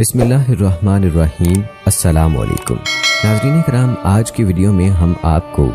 بسم اللہ الرحمن الرحیم۔ السلام علیکم ناظرین کرام، آج کی ویڈیو میں ہم آپ کو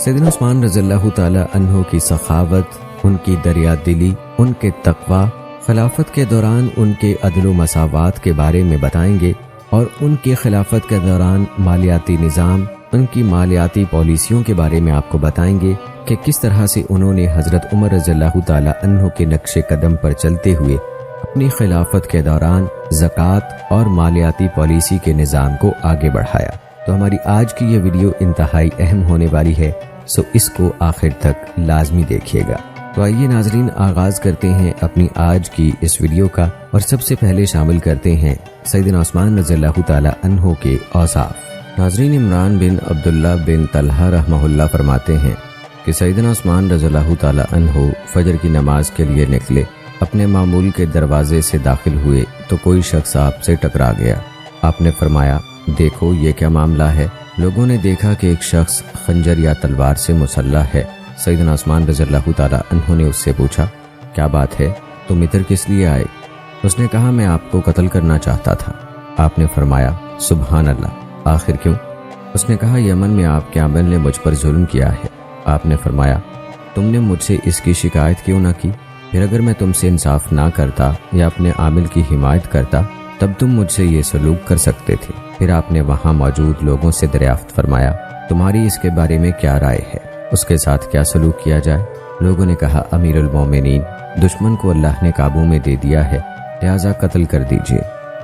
سیدنا عثمان رضی اللہ تعالی عنہ کی سخاوت، ان کی دریا دلی، ان کے تقوی، خلافت کے دوران ان کے عدل و مساوات کے بارے میں بتائیں گے، اور ان کی خلافت کے دوران مالیاتی نظام، ان کی مالیاتی پالیسیوں کے بارے میں آپ کو بتائیں گے کہ کس طرح سے انہوں نے حضرت عمر رضی اللہ تعالی عنہ کے نقش قدم پر چلتے ہوئے اپنی خلافت کے دوران زکوٰۃ اور مالیاتی پالیسی کے نظام کو آگے بڑھایا۔ تو ہماری آج کی یہ ویڈیو انتہائی اہم ہونے والی ہے، سو اس کو آخر تک لازمی دیکھیے گا۔ تو آئیے ناظرین، آغاز کرتے ہیں اپنی آج کی اس ویڈیو کا، اور سب سے پہلے شامل کرتے ہیں سیدنا عثمان رضی اللہ تعالی عنہ کے اوصاف۔ ناظرین، عمران بن عبداللہ بن طلحہ رحمہ اللہ فرماتے ہیں کہ سیدنا عثمان رضی اللہ تعالی عنہ فجر کی نماز کے لیے نکلے، اپنے معمول کے دروازے سے داخل ہوئے تو کوئی شخص آپ سے ٹکرا گیا۔ آپ نے فرمایا، دیکھو یہ کیا معاملہ ہے؟ لوگوں نے دیکھا کہ ایک شخص خنجر یا تلوار سے مسلح ہے۔ سیدنا عثمان رضی اللہ تعالی عنہ نے اس سے پوچھا، کیا بات ہے، تم ادھر کس لیے آئے؟ اس نے کہا، میں آپ کو قتل کرنا چاہتا تھا۔ آپ نے فرمایا، سبحان اللہ، آخر کیوں؟ اس نے کہا، یمن میں آپ کے عامل نے مجھ پر ظلم کیا ہے۔ آپ نے فرمایا، تم نے مجھ سے اس کی شکایت کیوں نہ کی؟ پھر اگر میں تم سے انصاف نہ کرتا یا اپنے عامل کی حمایت کرتا تب تم مجھ سے یہ سلوک کر سکتے تھے۔ پھر آپ نے وہاں موجود لوگوں سے دریافت فرمایا، تمہاری اس کے بارے میں کیا رائے ہے؟ اس کے ساتھ کیا سلوک کیا جائے؟ لوگوں نے کہا، امیر المومنین، دشمن کو اللہ نے قابو میں دے دیا ہے، لہٰذا قتل کر دیجیے۔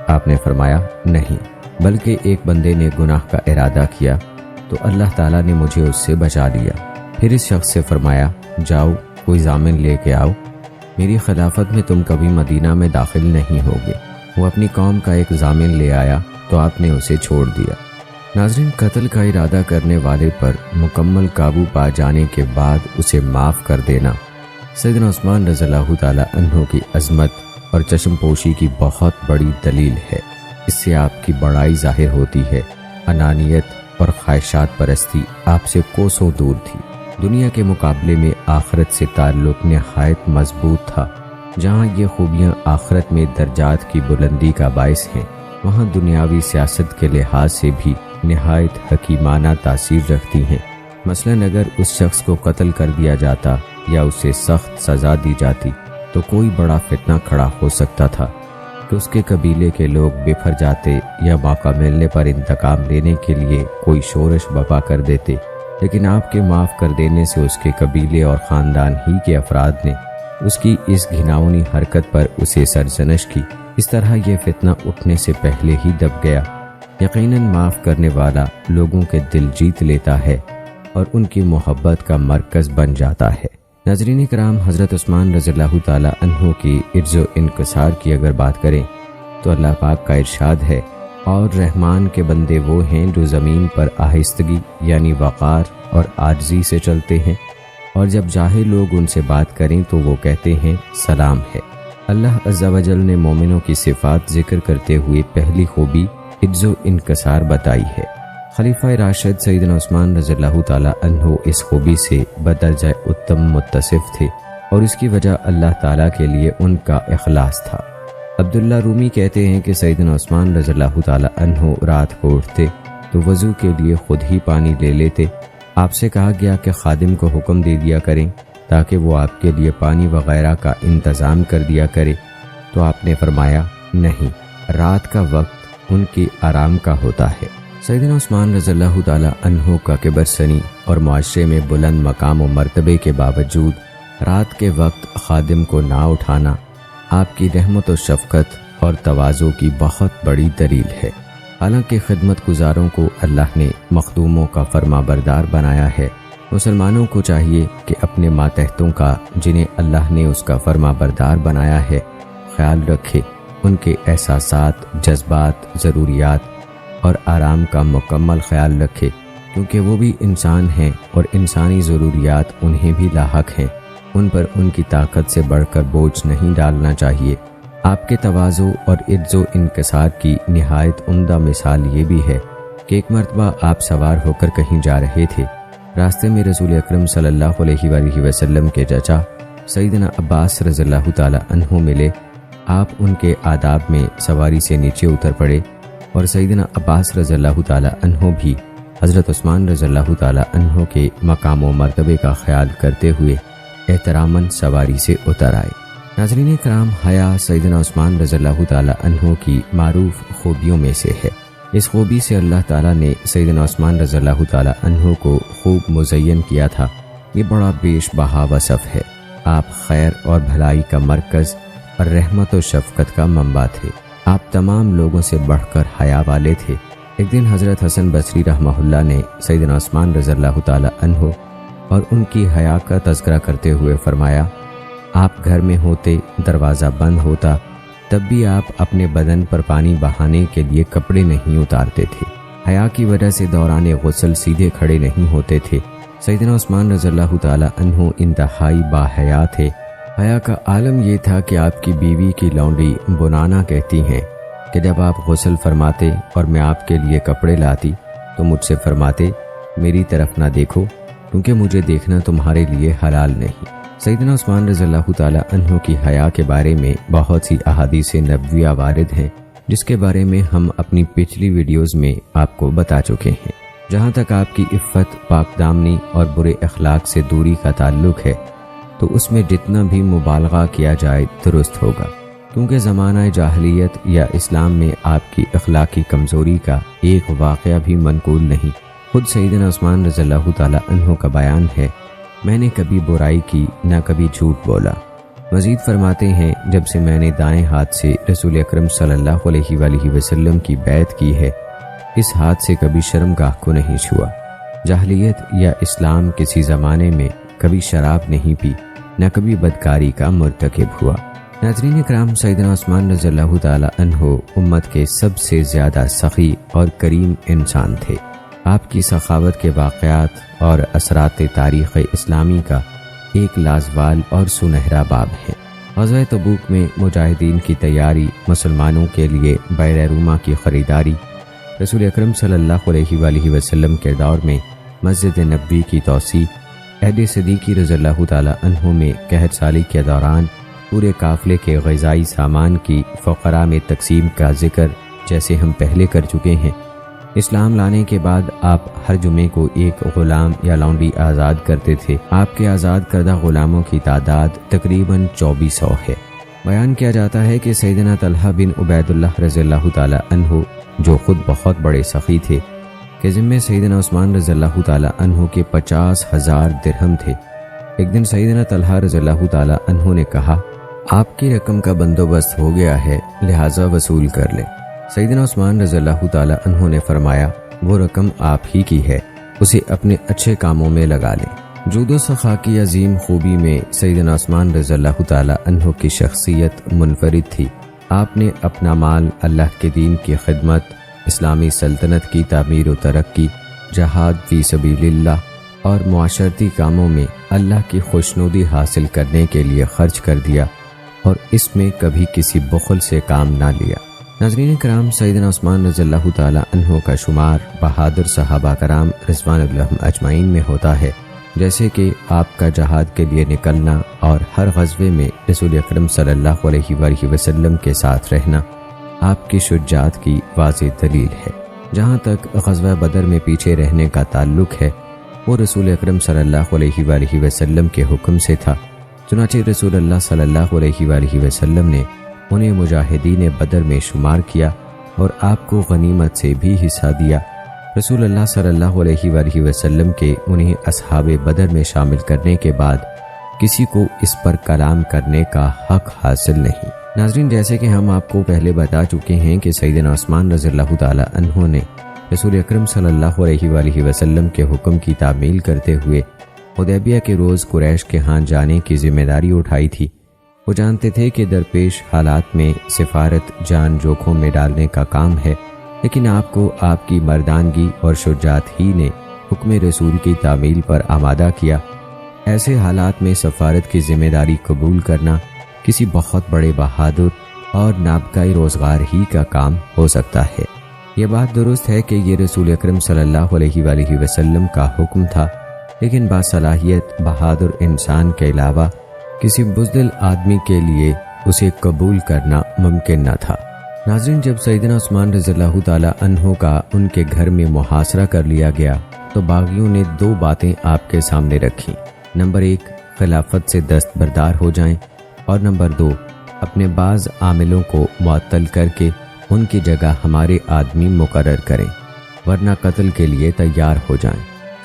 آپ نے فرمایا، نہیں، بلکہ ایک بندے نے گناہ کا ارادہ کیا تو اللہ تعالیٰ نے مجھے اس سے بچا لیا۔ پھر اس شخص سے فرمایا، جاؤ کوئی ضامن لے کے آؤ، میری خلافت میں تم کبھی مدینہ میں داخل نہیں ہوگے۔ وہ اپنی قوم کا ایک ضامن لے آیا تو آپ نے اسے چھوڑ دیا۔ ناظرین، قتل کا ارادہ کرنے والے پر مکمل قابو پا جانے کے بعد اسے معاف کر دینا سیدنا عثمان رضی اللہ تعالی عنہ کی عظمت اور چشم پوشی کی بہت بڑی دلیل ہے۔ اس سے آپ کی بڑائی ظاہر ہوتی ہے۔ انانیت اور خواہشات پرستی آپ سے کوسوں دور تھی۔ دنیا کے مقابلے میں آخرت سے تعلق نہایت مضبوط تھا۔ جہاں یہ خوبیاں آخرت میں درجات کی بلندی کا باعث ہیں، وہاں دنیاوی سیاست کے لحاظ سے بھی نہایت حکیمانہ تاثیر رکھتی ہیں۔ مثلاً اگر اس شخص کو قتل کر دیا جاتا یا اسے سخت سزا دی جاتی تو کوئی بڑا فتنہ کھڑا ہو سکتا تھا کہ اس کے قبیلے کے لوگ بکھر جاتے یا موقع ملنے پر انتقام لینے کے لیے کوئی شورش برپا کر دیتے، لیکن آپ کے معاف کر دینے سے اس کے قبیلے اور خاندان ہی کے افراد نے اس کی اس گھناؤنی حرکت پر اسے سرزنش کی۔ اس طرح یہ فتنہ اٹھنے سے پہلے ہی دب گیا۔ یقیناً معاف کرنے والا لوگوں کے دل جیت لیتا ہے اور ان کی محبت کا مرکز بن جاتا ہے۔ ناظرین کرام، حضرت عثمان رضی اللہ تعالی عنہ کی عجز و انکسار کی اگر بات کریں تو اللہ پاک کا ارشاد ہے، اور رحمان کے بندے وہ ہیں جو زمین پر آہستگی یعنی وقار اور عاجزی سے چلتے ہیں، اور جب جاہل لوگ ان سے بات کریں تو وہ کہتے ہیں سلام ہے۔ اللہ عز و جل نے مومنوں کی صفات ذکر کرتے ہوئے پہلی خوبی عجز و انکسار بتائی ہے۔ خلیفہ راشد سیدنا عثمان رضی اللہ تعالی عنہ اس خوبی سے بدرجہ اتم متصف تھے، اور اس کی وجہ اللہ تعالیٰ کے لیے ان کا اخلاص تھا۔ عبداللہ رومی کہتے ہیں کہ سیدنا عثمان رضی اللہ تعالی عنہ رات کو اٹھتے تو وضو کے لیے خود ہی پانی لے لیتے۔ آپ سے کہا گیا کہ خادم کو حکم دے دیا کریں تاکہ وہ آپ کے لیے پانی وغیرہ کا انتظام کر دیا کرے، تو آپ نے فرمایا، نہیں، رات کا وقت ان کی آرام کا ہوتا ہے۔ سیدنا عثمان رضی اللہ تعالی عنہ کا کبر سنی اور معاشرے میں بلند مقام و مرتبے کے باوجود رات کے وقت خادم کو نہ اٹھانا آپ کی رحمت و شفقت اور تواضع کی بہت بڑی دلیل ہے۔ حالانکہ خدمت گزاروں کو اللہ نے مخدوموں کا فرما بردار بنایا ہے، مسلمانوں کو چاہیے کہ اپنے ماتحتوں کا، جنہیں اللہ نے اس کا فرما بردار بنایا ہے، خیال رکھے، ان کے احساسات، جذبات، ضروریات اور آرام کا مکمل خیال رکھے، کیونکہ وہ بھی انسان ہیں اور انسانی ضروریات انہیں بھی لاحق ہیں۔ ان پر ان کی طاقت سے بڑھ کر بوجھ نہیں ڈالنا چاہیے۔ آپ کے تواضع اور عجز و انکسار کی نہایت عمدہ مثال یہ بھی ہے کہ ایک مرتبہ آپ سوار ہو کر کہیں جا رہے تھے، راستے میں رسول اکرم صلی اللہ علیہ وآلہ وسلم کے چچا سیدنا عباس رضی اللہ تعالی عنہ ملے آپ ان کے آداب میں سواری سے نیچے اتر پڑے اور سیدنا عباس رضی اللہ تعالی عنہ بھی حضرت عثمان رضی اللہ تعالی عنہ کے مقام و مرتبے کا خیال کرتے ہوئے احتراماً سواری سے اتر آئے۔ ناظرین کرام، حیا سیدنا عثمان رضی اللہ تعالی عنہ کی معروف خوبیوں میں سے ہے۔ اس خوبی سے اللہ تعالیٰ نے سیدنا عثمان رضی اللہ تعالی عنہ کو خوب مزین کیا تھا۔ یہ بڑا بیش بہا وصف ہے۔ آپ خیر اور بھلائی کا مرکز اور رحمت و شفقت کا منبع تھے۔ آپ تمام لوگوں سے بڑھ کر حیا والے تھے۔ ایک دن حضرت حسن بصری رحمہ اللہ نے سیدنا عثمان رضی اللہ تعالی عنہ اور ان کی حیا کا تذکرہ کرتے ہوئے فرمایا، آپ گھر میں ہوتے، دروازہ بند ہوتا، تب بھی آپ اپنے بدن پر پانی بہانے کے لیے کپڑے نہیں اتارتے تھے۔ حیا کی وجہ سے دوران غسل سیدھے کھڑے نہیں ہوتے تھے۔ سیدنا عثمان رضی اللہ تعالی عنہ انتہائی باحیا تھے۔ حیا کا عالم یہ تھا کہ آپ کی بیوی کی لونڈی بنانا کہتی ہیں کہ جب آپ غسل فرماتے اور میں آپ کے لیے کپڑے لاتی تو مجھ سے فرماتے، میری طرف نہ دیکھو کیونکہ مجھے دیکھنا تمہارے لیے حلال نہیں۔ سیدنا عثمان رضی اللہ تعالی عنہ کی حیا کے بارے میں بہت سی احادیث نبویہ وارد ہیں، جس کے بارے میں ہم اپنی پچھلی ویڈیوز میں آپ کو بتا چکے ہیں۔ جہاں تک آپ کی عفت، پاک دامنی اور برے اخلاق سے دوری کا تعلق ہے تو اس میں جتنا بھی مبالغہ کیا جائے درست ہوگا، کیونکہ زمانہ جاہلیت یا اسلام میں آپ کی اخلاقی کمزوری کا ایک واقعہ بھی منقول نہیں۔ خود سیدنا عثمان رضی اللہ تعالی عنہ کا بیان ہے، میں نے کبھی برائی کی نہ کبھی جھوٹ بولا۔ مزید فرماتے ہیں، جب سے میں نے دائیں ہاتھ سے رسول اکرم صلی اللہ علیہ وآلہ وسلم کی بیعت کی ہے، اس ہاتھ سے کبھی شرمگاہ کو نہیں چھوا۔ جاہلیت یا اسلام کسی زمانے میں کبھی شراب نہیں پی، نہ کبھی بدکاری کا مرتکب ہوا۔ ناظرین کرام، سیدنا عثمان رضی اللہ تعالی عنہ امت کے سب سے زیادہ سخی اور کریم انسان تھے۔ آپ کی سخاوت کے واقعات اور اثرات تاریخ اسلامی کا ایک لازوال اور سنہرا باب ہے۔ غزوہ تبوک میں مجاہدین کی تیاری، مسلمانوں کے لیے بئر روما کی خریداری، رسول اکرم صلی اللہ علیہ وآلہ وسلم کے دور میں مسجد نبوی کی توسیع، عہد صدیقی رضی اللہ تعالی عنہ میں قحط سالی کے دوران پورے قافلے کے غذائی سامان کی فقراء میں تقسیم کا ذکر جیسے ہم پہلے کر چکے ہیں۔ اسلام لانے کے بعد آپ ہر جمعے کو ایک غلام یا لونڈی آزاد کرتے تھے۔ آپ کے آزاد کردہ غلاموں کی تعداد تقریباً 2400 ہے۔ بیان کیا جاتا ہے کہ سیدنا طلحہ بن عبید اللہ رضی اللہ تعالی عنہ، جو خود بہت بڑے سخی تھے، کہ ذمے سیدنا عثمان رضی اللہ تعالی عنہ کے 50,000 درہم تھے۔ ایک دن سیدنا طلحہ رضی اللہ تعالی عنہ نے کہا، آپ کی رقم کا بندوبست ہو گیا ہے، لہٰذا وصول کر لیں۔ سیدنا عثمان رضی اللہ تعالی عنہ نے فرمایا، وہ رقم آپ ہی کی ہے، اسے اپنے اچھے کاموں میں لگا لیں۔ جود و سخا کی عظیم خوبی میں سیدنا عثمان رضی اللہ تعالی عنہ کی شخصیت منفرد تھی۔ آپ نے اپنا مال اللہ کے دین کی خدمت، اسلامی سلطنت کی تعمیر و ترقی، جہاد فی سبیل اللہ اور معاشرتی کاموں میں اللہ کی خوشنودی حاصل کرنے کے لیے خرچ کر دیا اور اس میں کبھی کسی بخل سے کام نہ لیا۔ ناظرین کرام، سیدنا عثمان رضی اللہ تعالی عنہ کا شمار بہادر صحابہ کرام رضوان اللہ اجمعین میں ہوتا ہے، جیسے کہ آپ کا جہاد کے لیے نکلنا اور ہر غزوے میں رسول اکرم صلی اللہ علیہ وآلہ وسلم کے ساتھ رہنا آپ کی شجاعت کی واضح دلیل ہے۔ جہاں تک غزوہ بدر میں پیچھے رہنے کا تعلق ہے، وہ رسول اکرم صلی اللہ علیہ وآلہ وسلم کے حکم سے تھا۔ چنانچہ رسول اللہ صلی اللہ علیہ وآلہ وسلم نے انہیں مجاہدین بدر میں شمار کیا اور آپ کو غنیمت سے بھی حصہ دیا۔ رسول اللہ صلی اللہ علیہ وآلہ وسلم کے انہیں اصحاب بدر میں شامل کرنے کے بعد کسی کو اس پر کلام کرنے کا حق حاصل نہیں۔ ناظرین، جیسے کہ ہم آپ کو پہلے بتا چکے ہیں کہ سیدنا عثمان رضی اللہ تعالی عنہ نے رسول اکرم صلی اللہ علیہ وآلہ وسلم کے حکم کی تعمیل کرتے ہوئے حدیبیہ کے روز قریش کے ہاں جانے کی ذمہ داری اٹھائی تھی۔ وہ جانتے تھے کہ درپیش حالات میں سفارت جان جوکھوں میں ڈالنے کا کام ہے، لیکن آپ کو آپ کی مردانگی اور شجاعت ہی نے حکم رسول کی تعمیل پر آمادہ کیا۔ ایسے حالات میں سفارت کی ذمہ داری قبول کرنا کسی بہت بڑے بہادر اور نابغہ روزگار ہی کا کام ہو سکتا ہے۔ یہ بات درست ہے کہ یہ رسول اکرم صلی اللہ علیہ وآلہ وسلم کا حکم تھا، لیکن باصلاحیت بہادر انسان کے علاوہ کسی بزدل آدمی کے لیے اسے قبول کرنا ممکن نہ تھا۔ ناظرین، جب سیدنا عثمان رضی اللہ تعالی عنہ کا ان کے گھر میں محاصرہ کر لیا گیا تو باغیوں نے 2 باتیں آپ کے سامنے رکھیں۔ نمبر 1، خلافت سے دستبردار ہو جائیں، اور نمبر 2، اپنے بعض عاملوں کو معطل کر کے ان کی جگہ ہمارے آدمی مقرر کریں، ورنہ قتل کے لیے تیار ہو جائیں۔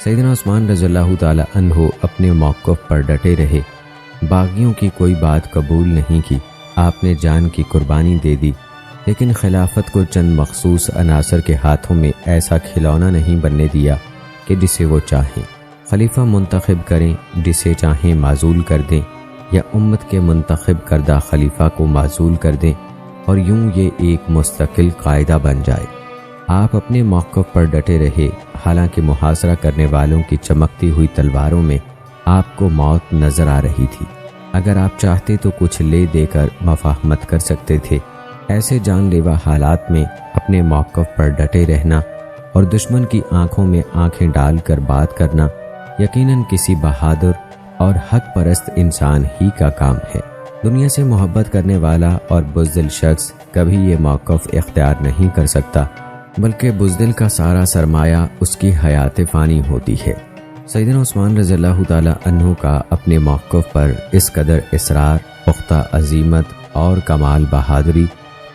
سیدنا عثمان رضی اللہ تعالی عنہ اپنے موقف پر ڈٹے رہے، باغیوں کی کوئی بات قبول نہیں کی، آپ نے جان کی قربانی دے دی، لیکن خلافت کو چند مخصوص عناصر کے ہاتھوں میں ایسا کھلونا نہیں بننے دیا کہ جسے وہ چاہیں خلیفہ منتخب کریں، جسے چاہیں معزول کر دیں، یا امت کے منتخب کردہ خلیفہ کو معزول کر دیں، اور یوں یہ ایک مستقل قاعدہ بن جائے۔ آپ اپنے موقف پر ڈٹے رہے، حالانکہ محاصرہ کرنے والوں کی چمکتی ہوئی تلواروں میں آپ کو موت نظر آ رہی تھی۔ اگر آپ چاہتے تو کچھ لے دے کر مفاہمت کر سکتے تھے۔ ایسے جان لیوا حالات میں اپنے موقف پر ڈٹے رہنا اور دشمن کی آنکھوں میں آنکھیں ڈال کر بات کرنا یقیناً کسی بہادر اور حق پرست انسان ہی کا کام ہے۔ دنیا سے محبت کرنے والا اور بزدل شخص کبھی یہ موقف اختیار نہیں کر سکتا، بلکہ بزدل کا سارا سرمایہ اس کی حیات فانی ہوتی ہے۔ سیدنا عثمان رضی اللہ تعالی عنہ کا اپنے موقف پر اس قدر اصرار، پختہ عزیمت اور کمال بہادری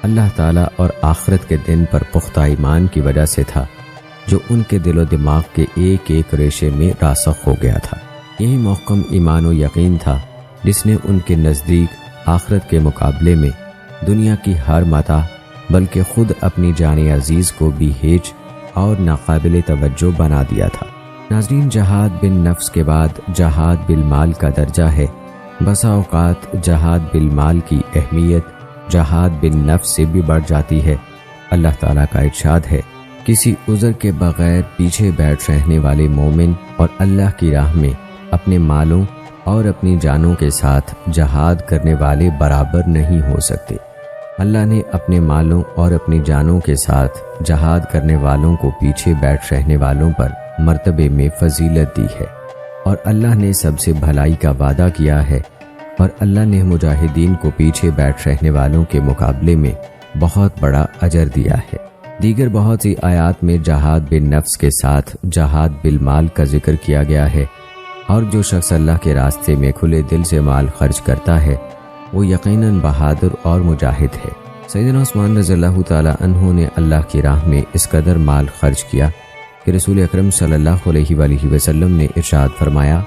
اللہ تعالیٰ اور آخرت کے دن پر پختہ ایمان کی وجہ سے تھا، جو ان کے دل و دماغ کے ایک ایک ریشے میں راسخ ہو گیا تھا۔ یہی محکم ایمان و یقین تھا جس نے ان کے نزدیک آخرت کے مقابلے میں دنیا کی ہر متاع بلکہ خود اپنی جان عزیز کو بھی ہیج اور ناقابل توجہ بنا دیا تھا۔ ناظرین، جہاد بن نفس کے بعد جہاد بالمال کا درجہ ہے۔ بسا اوقات جہاد بالمال کی اہمیت جہاد بن نفس سے بھی بڑھ جاتی ہے۔ اللہ تعالیٰ کا ارشاد ہے، کسی عذر کے بغیر پیچھے بیٹھ رہنے والے مومن اور اللہ کی راہ میں اپنے مالوں اور اپنی جانوں کے ساتھ جہاد کرنے والے برابر نہیں ہو سکتے۔ اللہ نے اپنے مالوں اور اپنی جانوں کے ساتھ جہاد کرنے والوں کو پیچھے بیٹھ رہنے والوں پر مرتبے میں فضیلت دی ہے، اور اللہ نے سب سے بھلائی کا وعدہ کیا ہے، اور اللہ نے مجاہدین کو پیچھے بیٹھ رہنے والوں کے مقابلے میں بہت بڑا اجر دیا ہے۔ دیگر بہت سی آیات میں جہاد بالنفس کے ساتھ جہاد بالمال کا ذکر کیا گیا ہے، اور جو شخص اللہ کے راستے میں کھلے دل سے مال خرچ کرتا ہے وہ یقیناً بہادر اور مجاہد ہے۔ سیدنا عثمان رضی اللہ تعالی عنہ نے اللہ کی راہ میں اس قدر مال خرچ کیا کہ رسول اکرم صلی اللہ علیہ وآلہ وسلم نے ارشاد فرمایا،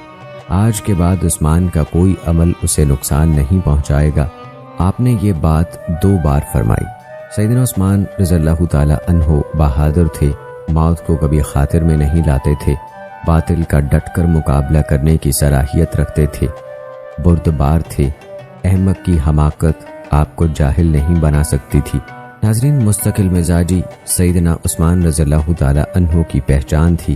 آج کے بعد عثمان کا کوئی عمل اسے نقصان نہیں پہنچائے گا۔ آپ نے یہ بات 2 بار فرمائی۔ سیدنا عثمان رضی اللہ تعالی عنہ بہادر تھے، موت کو کبھی خاطر میں نہیں لاتے تھے، باطل کا ڈٹ کر مقابلہ کرنے کی صلاحیت رکھتے تھے، بردبار تھے، احمق کی حماقت آپ کو جاہل نہیں بنا سکتی تھی۔ ناظرین، مستقل مزاجی سیدنا عثمان رضی اللہ تعالی عنہ کی پہچان تھی۔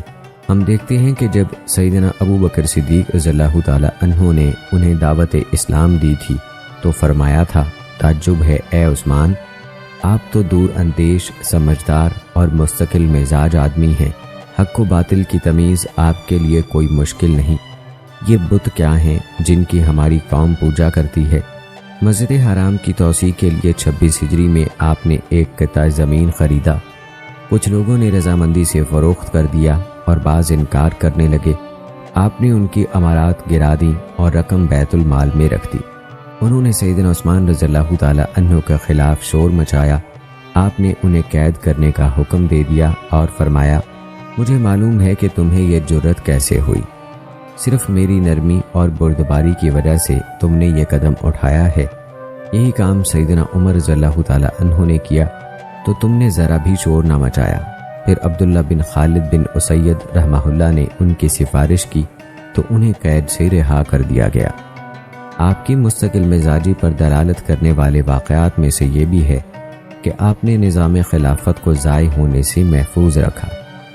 ہم دیکھتے ہیں کہ جب سیدنا ابو بکر صدیق رضی اللہ تعالی عنہ نے انہیں دعوت اسلام دی تھی تو فرمایا تھا، تعجب ہے اے عثمان، آپ تو دور اندیش، سمجھدار اور مستقل مزاج آدمی ہیں، حق و باطل کی تمیز آپ کے لیے کوئی مشکل نہیں۔ یہ بت کیا ہیں جن کی ہماری قوم پوجا کرتی ہے؟ مسجد حرام کی توسیع کے لیے 26 ہجری میں آپ نے ایک قطعہ زمین خریدا، کچھ لوگوں نے رضامندی سے فروخت کر دیا اور بعض انکار کرنے لگے۔ آپ نے ان کی امارات گرا دیں اور رقم بیت المال میں رکھ دی۔ انہوں نے سیدنا عثمان رضی اللہ تعالی عنہ کے خلاف شور مچایا۔ آپ نے انہیں قید کرنے کا حکم دے دیا اور فرمایا، مجھے معلوم ہے کہ تمہیں یہ جرت کیسے ہوئی، صرف میری نرمی اور بردباری کی وجہ سے تم نے یہ قدم اٹھایا ہے۔ یہی کام سیدنا عمر رضی اللہ تعالی عنہ نے کیا تو تم نے ذرا بھی شور نہ مچایا۔ پھر عبداللہ بن خالد بن اسید رحمہ اللہ نے ان کی سفارش کی تو انہیں قید سے رہا کر دیا گیا۔ آپ کی مستقل مزاجی پر دلالت کرنے والے واقعات میں سے یہ بھی ہے کہ آپ نے نظام خلافت کو ضائع ہونے سے محفوظ رکھا،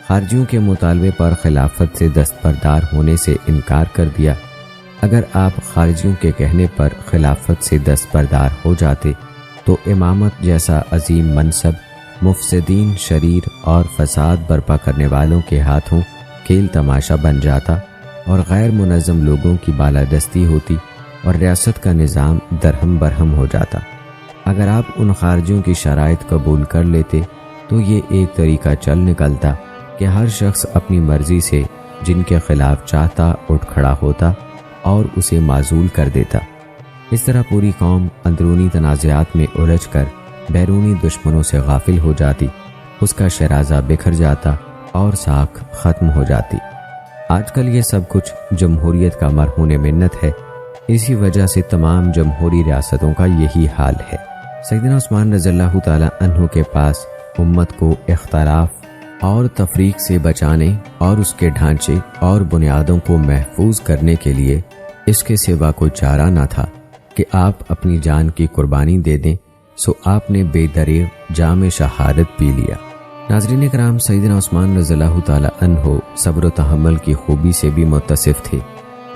خارجیوں کے مطالبے پر خلافت سے دستبردار ہونے سے انکار کر دیا۔ اگر آپ خارجیوں کے کہنے پر خلافت سے دستبردار ہو جاتے تو امامت جیسا عظیم منصب مفسدین، شریر اور فساد برپا کرنے والوں کے ہاتھوں کھیل تماشا بن جاتا اور غیر منظم لوگوں کی بالادستی ہوتی اور ریاست کا نظام درہم برہم ہو جاتا۔ اگر آپ ان خارجیوں کی شرائط قبول کر لیتے تو یہ ایک طریقہ چل نکلتا کہ ہر شخص اپنی مرضی سے جن کے خلاف چاہتا اٹھ کھڑا ہوتا اور اسے معزول کر دیتا۔ اس طرح پوری قوم اندرونی تنازعات میں الجھ کر بیرونی دشمنوں سے غافل ہو جاتی، اس کا شرازہ بکھر جاتا اور ساکھ ختم ہو جاتی۔ آج کل یہ سب کچھ جمہوریت کا مرہون منت ہے، اسی وجہ سے تمام جمہوری ریاستوں کا یہی حال ہے۔ سیدنا عثمان رضی اللہ تعالی عنہ کے پاس امت کو اختلاف اور تفریق سے بچانے اور اس کے ڈھانچے اور بنیادوں کو محفوظ کرنے کے لیے اس کے سوا کوئی چارہ نہ تھا کہ آپ اپنی جان کی قربانی دے دیں، سو آپ نے بے دریغ جام شہادت پی لیا۔ ناظرین کرام، سیدنا عثمان رضی اللہ تعالی عنہ صبر و تحمل کی خوبی سے بھی متصف تھے۔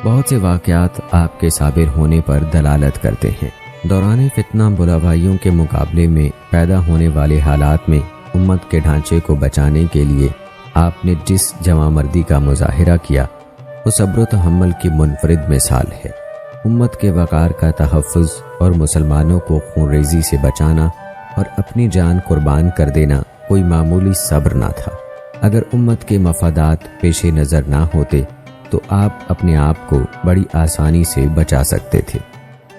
بہت سے واقعات آپ کے صابر ہونے پر دلالت کرتے ہیں۔ دوران فتنہ بلاوائیوں کے مقابلے میں پیدا ہونے والے حالات میں امت کے ڈھانچے کو بچانے کے لیے آپ نے جس جواں مردی کا مظاہرہ کیا وہ صبر و تحمل کی منفرد مثال ہے۔ امت کے وقار کا تحفظ اور مسلمانوں کو خون ریزی سے بچانا اور اپنی جان قربان کر دینا کوئی معمولی صبر نہ تھا۔ اگر امت کے مفادات پیش نظر نہ ہوتے تو آپ اپنے آپ کو بڑی آسانی سے بچا سکتے تھے۔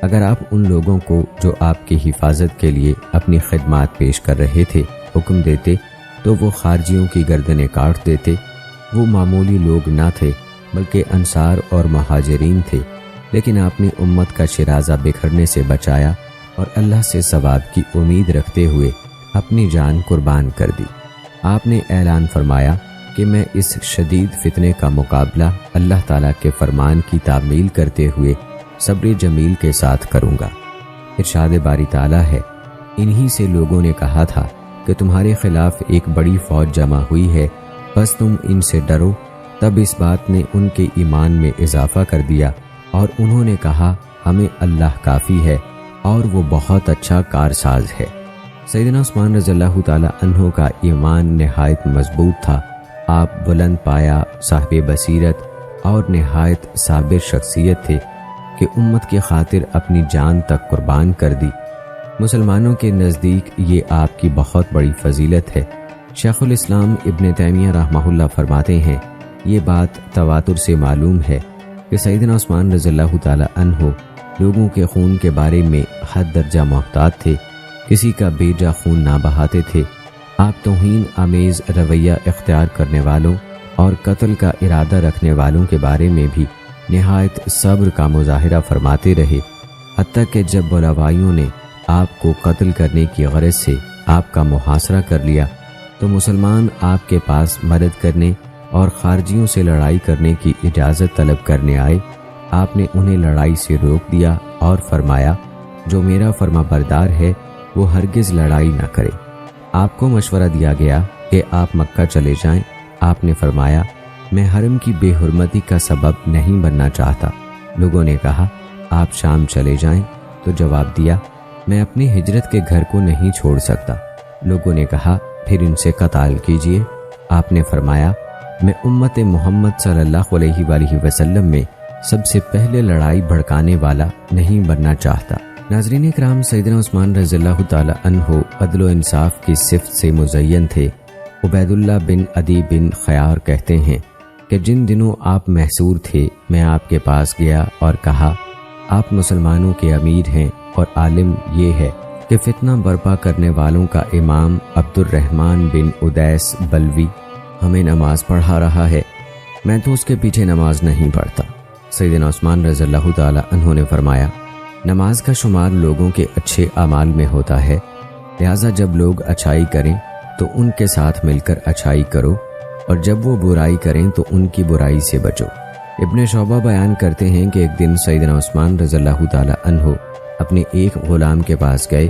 اگر آپ ان لوگوں کو جو آپ کی حفاظت کے لیے اپنی خدمات پیش کر رہے تھے حکم دیتے تو وہ خارجیوں کی گردنیں کاٹ دیتے۔ وہ معمولی لوگ نہ تھے بلکہ انصار اور مہاجرین تھے، لیکن آپ نے امت کا شرازہ بکھرنے سے بچایا اور اللہ سے ثواب کی امید رکھتے ہوئے اپنی جان قربان کر دی۔ آپ نے اعلان فرمایا کہ میں اس شدید فتنے کا مقابلہ اللہ تعالیٰ کے فرمان کی تعمیل کرتے ہوئے صبر جمیل کے ساتھ کروں گا۔ ارشاد باری تعالیٰ ہے، انہی سے لوگوں نے کہا تھا کہ تمہارے خلاف ایک بڑی فوج جمع ہوئی ہے، بس تم ان سے ڈرو۔ تب اس بات نے ان کے ایمان میں اضافہ کر دیا اور انہوں نے کہا ہمیں اللہ کافی ہے اور وہ بہت اچھا کارساز ہے۔ سیدنا عثمان رضی اللہ تعالی عنہ کا ایمان نہایت مضبوط تھا۔ آپ بلند پایا، صاحب بصیرت اور نہایت صابر شخصیت تھے کہ امت کی خاطر اپنی جان تک قربان کر دی۔ مسلمانوں کے نزدیک یہ آپ کی بہت بڑی فضیلت ہے۔ شیخ الاسلام ابن تیمیہ رحمہ اللہ فرماتے ہیں، یہ بات تواتر سے معلوم ہے کہ سیدنا عثمان رضی اللہ تعالی عنہ لوگوں کے خون کے بارے میں حد درجہ محتاط تھے، کسی کا بیجا خون نہ بہاتے تھے۔ آپ توہین آمیز رویہ اختیار کرنے والوں اور قتل کا ارادہ رکھنے والوں کے بارے میں بھی نہایت صبر کا مظاہرہ فرماتے رہے، حتیٰ کہ جب بلاوائیوں نے آپ کو قتل کرنے کی غرض سے آپ کا محاصرہ کر لیا تو مسلمان آپ کے پاس مدد کرنے اور خارجیوں سے لڑائی کرنے کی اجازت طلب کرنے آئے۔ آپ نے انہیں لڑائی سے روک دیا اور فرمایا، جو میرا فرما بردار ہے وہ ہرگز لڑائی نہ کرے۔ آپ کو مشورہ دیا گیا کہ آپ مکہ چلے جائیں۔ آپ نے فرمایا، میں حرم کی بے حرمتی کا سبب نہیں بننا چاہتا۔ لوگوں نے کہا، آپ شام چلے جائیں، تو جواب دیا، میں اپنی ہجرت کے گھر کو نہیں چھوڑ سکتا۔ لوگوں نے کہا، پھر ان سے قتال کیجئے۔ آپ نے فرمایا، میں امت محمد صلی اللہ علیہ وآلہ وسلم میں سب سے پہلے لڑائی بھڑکانے والا نہیں بننا چاہتا۔ ناظرین اکرام، سیدنا عثمان رضی اللہ تعالی عنہ عدل و انصاف کی صفت سے مزین تھے۔ عبید اللہ بن عدی بن خیار کہتے ہیں کہ جن دنوں آپ محصور تھے میں آپ کے پاس گیا اور کہا، آپ مسلمانوں کے امیر ہیں اور عالم یہ ہے کہ فتنہ برپا کرنے والوں کا امام عبد الرحمن بن ادیس بلوی ہمیں نماز پڑھا رہا ہے، میں تو اس کے پیچھے نماز نہیں پڑھتا۔ سیدنا عثمان رضی اللہ تعالی عنہ نے فرمایا، نماز کا شمار لوگوں کے اچھے اعمال میں ہوتا ہے، لہٰذا جب لوگ اچھائی کریں تو ان کے ساتھ مل کر اچھائی کرو، اور جب وہ برائی کریں تو ان کی برائی سے بچو۔ ابن شعبہ بیان کرتے ہیں کہ ایک دن سیدنا عثمان رضی اللہ تعالی عنہ اپنے ایک غلام کے پاس گئے،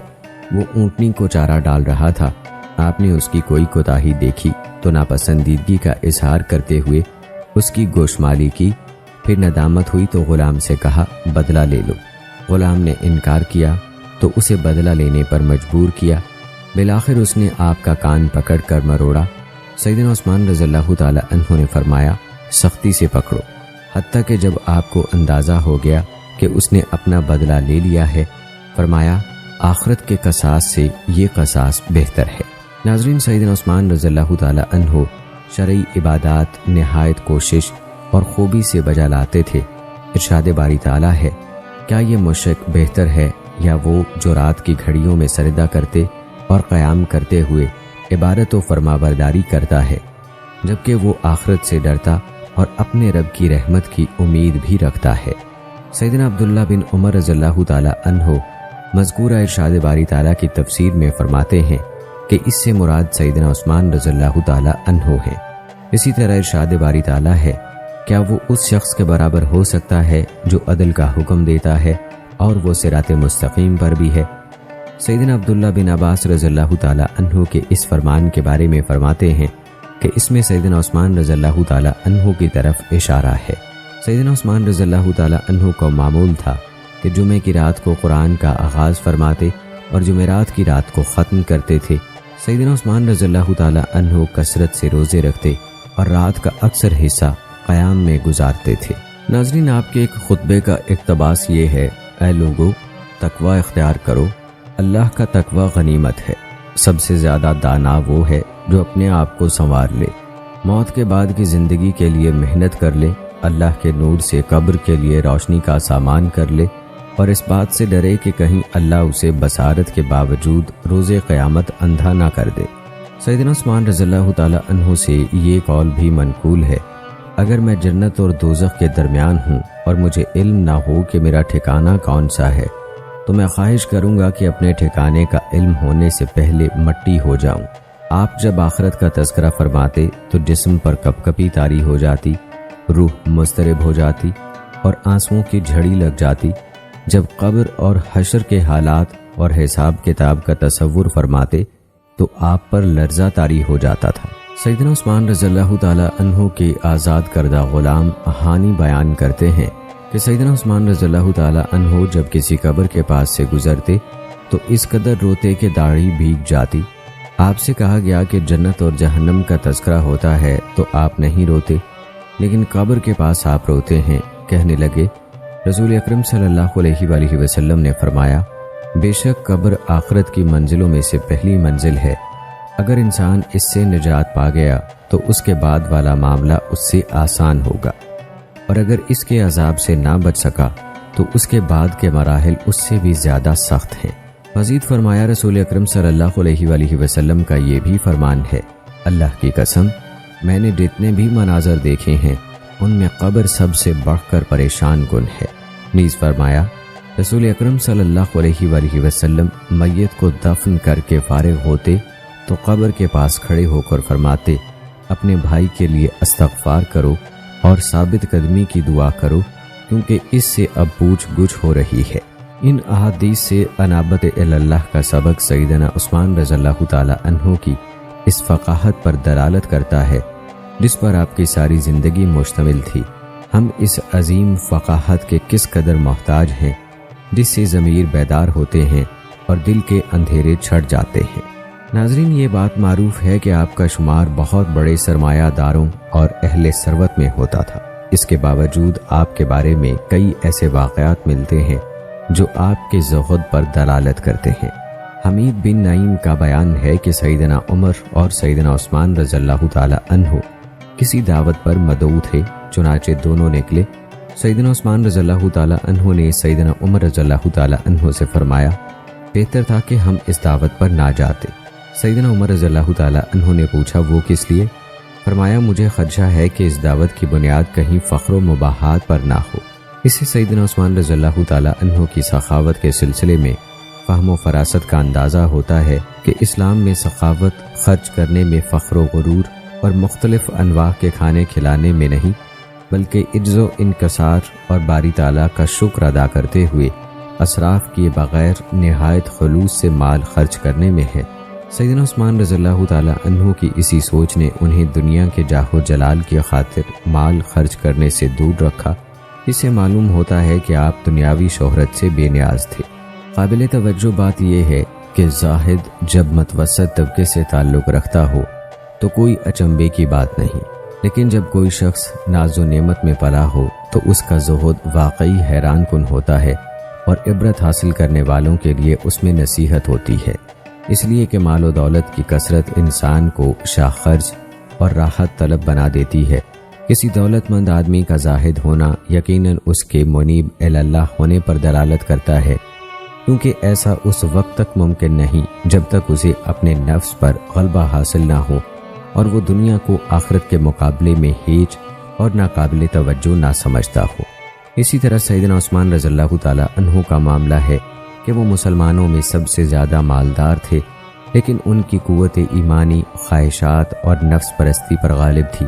وہ اونٹنی کو چارہ ڈال رہا تھا۔ آپ نے اس کی کوئی کوتاہی دیکھی تو ناپسندیدگی کا اظہار کرتے ہوئے اس کی گوشمالی کی، پھر ندامت ہوئی تو غلام سے کہا، بدلہ لے لو۔ غلام نے انکار کیا تو اسے بدلہ لینے پر مجبور کیا۔ بالآخر اس نے آپ کا کان پکڑ کر مروڑا۔ سیدنا عثمان رضی اللہ تعالی عنہ نے فرمایا، سختی سے پکڑو، حتیٰ کہ جب آپ کو اندازہ ہو گیا کہ اس نے اپنا بدلہ لے لیا ہے؟ فرمایا آخرت کے قصاص سے یہ قصاص بہتر ہے۔ ناظرین، سیدنا عثمان رضی اللہ تعالی عنہ شرعی عبادات نہایت کوشش اور خوبی سے بجا لاتے تھے۔ ارشاد باری تعالی ہے، کیا یہ مشرک بہتر ہے یا وہ جو رات کی گھڑیوں میں سجدہ کرتے اور قیام کرتے ہوئے عبادت و فرمانبرداری کرتا ہے، جبکہ وہ آخرت سے ڈرتا اور اپنے رب کی رحمت کی امید بھی رکھتا ہے۔ سیدنا عبداللہ بن عمر رضی اللہ تعالی عنہ مذکورہ ارشاد باری تعالیٰ کی تفسیر میں فرماتے ہیں کہ اس سے مراد سیدنا عثمان رضی اللہ تعالی عنہ ہے۔ اسی طرح ارشاد باری تعالیٰ ہے، کیا وہ اس شخص کے برابر ہو سکتا ہے جو عدل کا حکم دیتا ہے اور وہ صراط مستقیم پر بھی ہے؟ سیدنا عبداللہ بن عباس رضی اللہ تعالی عنہ کے اس فرمان کے بارے میں فرماتے ہیں کہ اس میں سیدنا عثمان رضی اللہ تعالی عنہ کی طرف اشارہ ہے۔ سیدنا عثمان رضی اللہ تعالی عنہ کو معمول تھا کہ جمعے کی رات کو قرآن کا آغاز فرماتے اور جمعرات کی رات کو ختم کرتے تھے۔ سیدنا عثمان رضی اللہ تعالی عنہ کثرت سے روزے رکھتے اور رات کا اکثر حصہ قیام میں گزارتے تھے۔ ناظرین، آپ کے ایک خطبے کا اقتباس یہ ہے، اے لوگو تقوی اختیار کرو، اللہ کا تقوی غنیمت ہے۔ سب سے زیادہ دانا وہ ہے جو اپنے آپ کو سنوار لے، موت کے بعد کی زندگی کے لیے محنت کر لے، اللہ کے نور سے قبر کے لیے روشنی کا سامان کر لے اور اس بات سے ڈرے کہ کہیں اللہ اسے بصارت کے باوجود روز قیامت اندھا نہ کر دے۔ سیدنا عثمان رضی اللہ تعالی عنہ سے یہ قول بھی منقول ہے، اگر میں جنت اور دوزخ کے درمیان ہوں اور مجھے علم نہ ہو کہ میرا ٹھکانہ کون سا ہے تو میں خواہش کروں گا کہ اپنے ٹھکانے کا علم ہونے سے پہلے مٹی ہو جاؤں۔ آپ جب آخرت کا تذکرہ فرماتے تو جسم پر کپ کپی طاری ہو جاتی، روح مضطرب ہو جاتی اور آنسوؤں کی جھڑی لگ جاتی۔ جب قبر اور حشر کے حالات اور حساب کتاب کا تصور فرماتے تو آپ پر لرزہ طاری ہو جاتا تھا۔ سیدنا عثمان رضی اللہ تعالی عنہ کے آزاد کردہ غلام ہانی بیان کرتے ہیں کہ سیدنا عثمان رضی اللہ تعالی عنہ جب کسی قبر کے پاس سے گزرتے تو اس قدر روتے کہ داڑھی بھیگ جاتی۔ آپ سے کہا گیا کہ جنت اور جہنم کا تذکرہ ہوتا ہے تو آپ نہیں روتے، لیکن قبر کے پاس آپ روتے ہیں۔ کہنے لگے، رسول اکرم صلی اللہ علیہ وآلہ وسلم نے فرمایا، بے شک قبر آخرت کی منزلوں میں سے پہلی منزل ہے، اگر انسان اس سے نجات پا گیا تو اس کے بعد والا معاملہ اس سے آسان ہوگا، اور اگر اس کے عذاب سے نہ بچ سکا تو اس کے بعد کے مراحل اس سے بھی زیادہ سخت ہیں۔ مزید فرمایا، رسول اکرم صلی اللہ علیہ وآلہ وسلم کا یہ بھی فرمان ہے، اللہ کی قسم میں نے جتنے بھی مناظر دیکھے ہیں ان میں قبر سب سے بڑھ کر پریشان کن ہے۔ نیز فرمایا، رسول اکرم صلی اللہ علیہ وآلہ وسلم میت کو دفن کر کے فارغ ہوتے تو قبر کے پاس کھڑے ہو کر فرماتے، اپنے بھائی کے لیے استغفار کرو اور ثابت قدمی کی دعا کرو، کیونکہ اس سے اب پوچھ گچھ ہو رہی ہے۔ ان احادیث سے انابت اللہ کا سبق سیدنا عثمان رضی اللہ تعالی عنہ کی اس فقاہت پر دلالت کرتا ہے جس پر آپ کی ساری زندگی مشتمل تھی۔ ہم اس عظیم فقاہت کے کس قدر محتاج ہیں جس سے ضمیر بیدار ہوتے ہیں اور دل کے اندھیرے چھٹ جاتے ہیں۔ ناظرین، یہ بات معروف ہے کہ آپ کا شمار بہت بڑے سرمایہ داروں اور اہل ثروت میں ہوتا تھا۔ اس کے باوجود آپ کے بارے میں کئی ایسے واقعات ملتے ہیں جو آپ کے زہد پر دلالت کرتے ہیں۔ حمید بن نعیم کا بیان ہے کہ سیدنا عمر اور سیدنا عثمان رضی اللہ تعالی عنہ کسی دعوت پر مدعو تھے، چنانچہ دونوں نکلے۔ سیدنا عثمان رضی اللہ تعالی عنہ نے سیدنا عمر رضی اللہ تعالی عنہ سے فرمایا، بہتر تھا کہ ہم اس دعوت پر نہ جاتے۔ سیدنا عمر رضی اللہ تعالی عنہ نے پوچھا، وہ کس لیے؟ فرمایا، مجھے خدشہ ہے کہ اس دعوت کی بنیاد کہیں فخر و مباحات پر نہ ہو۔ اس سے سیدنا عثمان رضی اللہ تعالی عنہ کی سخاوت کے سلسلے میں فہم و فراست کا اندازہ ہوتا ہے کہ اسلام میں سخاوت خرچ کرنے میں فخر و غرور اور مختلف انواع کے کھانے کھلانے میں نہیں، بلکہ عجز و انکسار اور باری تعالیٰ کا شکر ادا کرتے ہوئے اسراف کیے بغیر نہایت خلوص سے مال خرچ کرنے میں ہے۔ سیدنا عثمان رضی اللہ تعالی عنہ کی اسی سوچ نے انہیں دنیا کے جاہ و جلال کی خاطر مال خرچ کرنے سے دور رکھا۔ اس سے معلوم ہوتا ہے کہ آپ دنیاوی شہرت سے بے نیاز تھے۔ قابل توجہ بات یہ ہے کہ زاہد جب متوسط طبقے سے تعلق رکھتا ہو تو کوئی اچنبے کی بات نہیں، لیکن جب کوئی شخص ناز و نعمت میں پلا ہو تو اس کا زہد واقعی حیران کن ہوتا ہے اور عبرت حاصل کرنے والوں کے لیے اس میں نصیحت ہوتی ہے، اس لیے کہ مال و دولت کی کثرت انسان کو شاہ خرچ اور راحت طلب بنا دیتی ہے۔ کسی دولت مند آدمی کا زاہد ہونا یقیناً اس کے منیب اللہ ہونے پر دلالت کرتا ہے، کیونکہ ایسا اس وقت تک ممکن نہیں جب تک اسے اپنے نفس پر غلبہ حاصل نہ ہو اور وہ دنیا کو آخرت کے مقابلے میں ہیچ اور ناقابل توجہ نہ سمجھتا ہو۔ اسی طرح سیدنا عثمان رضی اللہ تعالی عنہ کا معاملہ ہے کہ وہ مسلمانوں میں سب سے زیادہ مالدار تھے، لیکن ان کی قوت ایمانی خواہشات اور نفس پرستی پر غالب تھی۔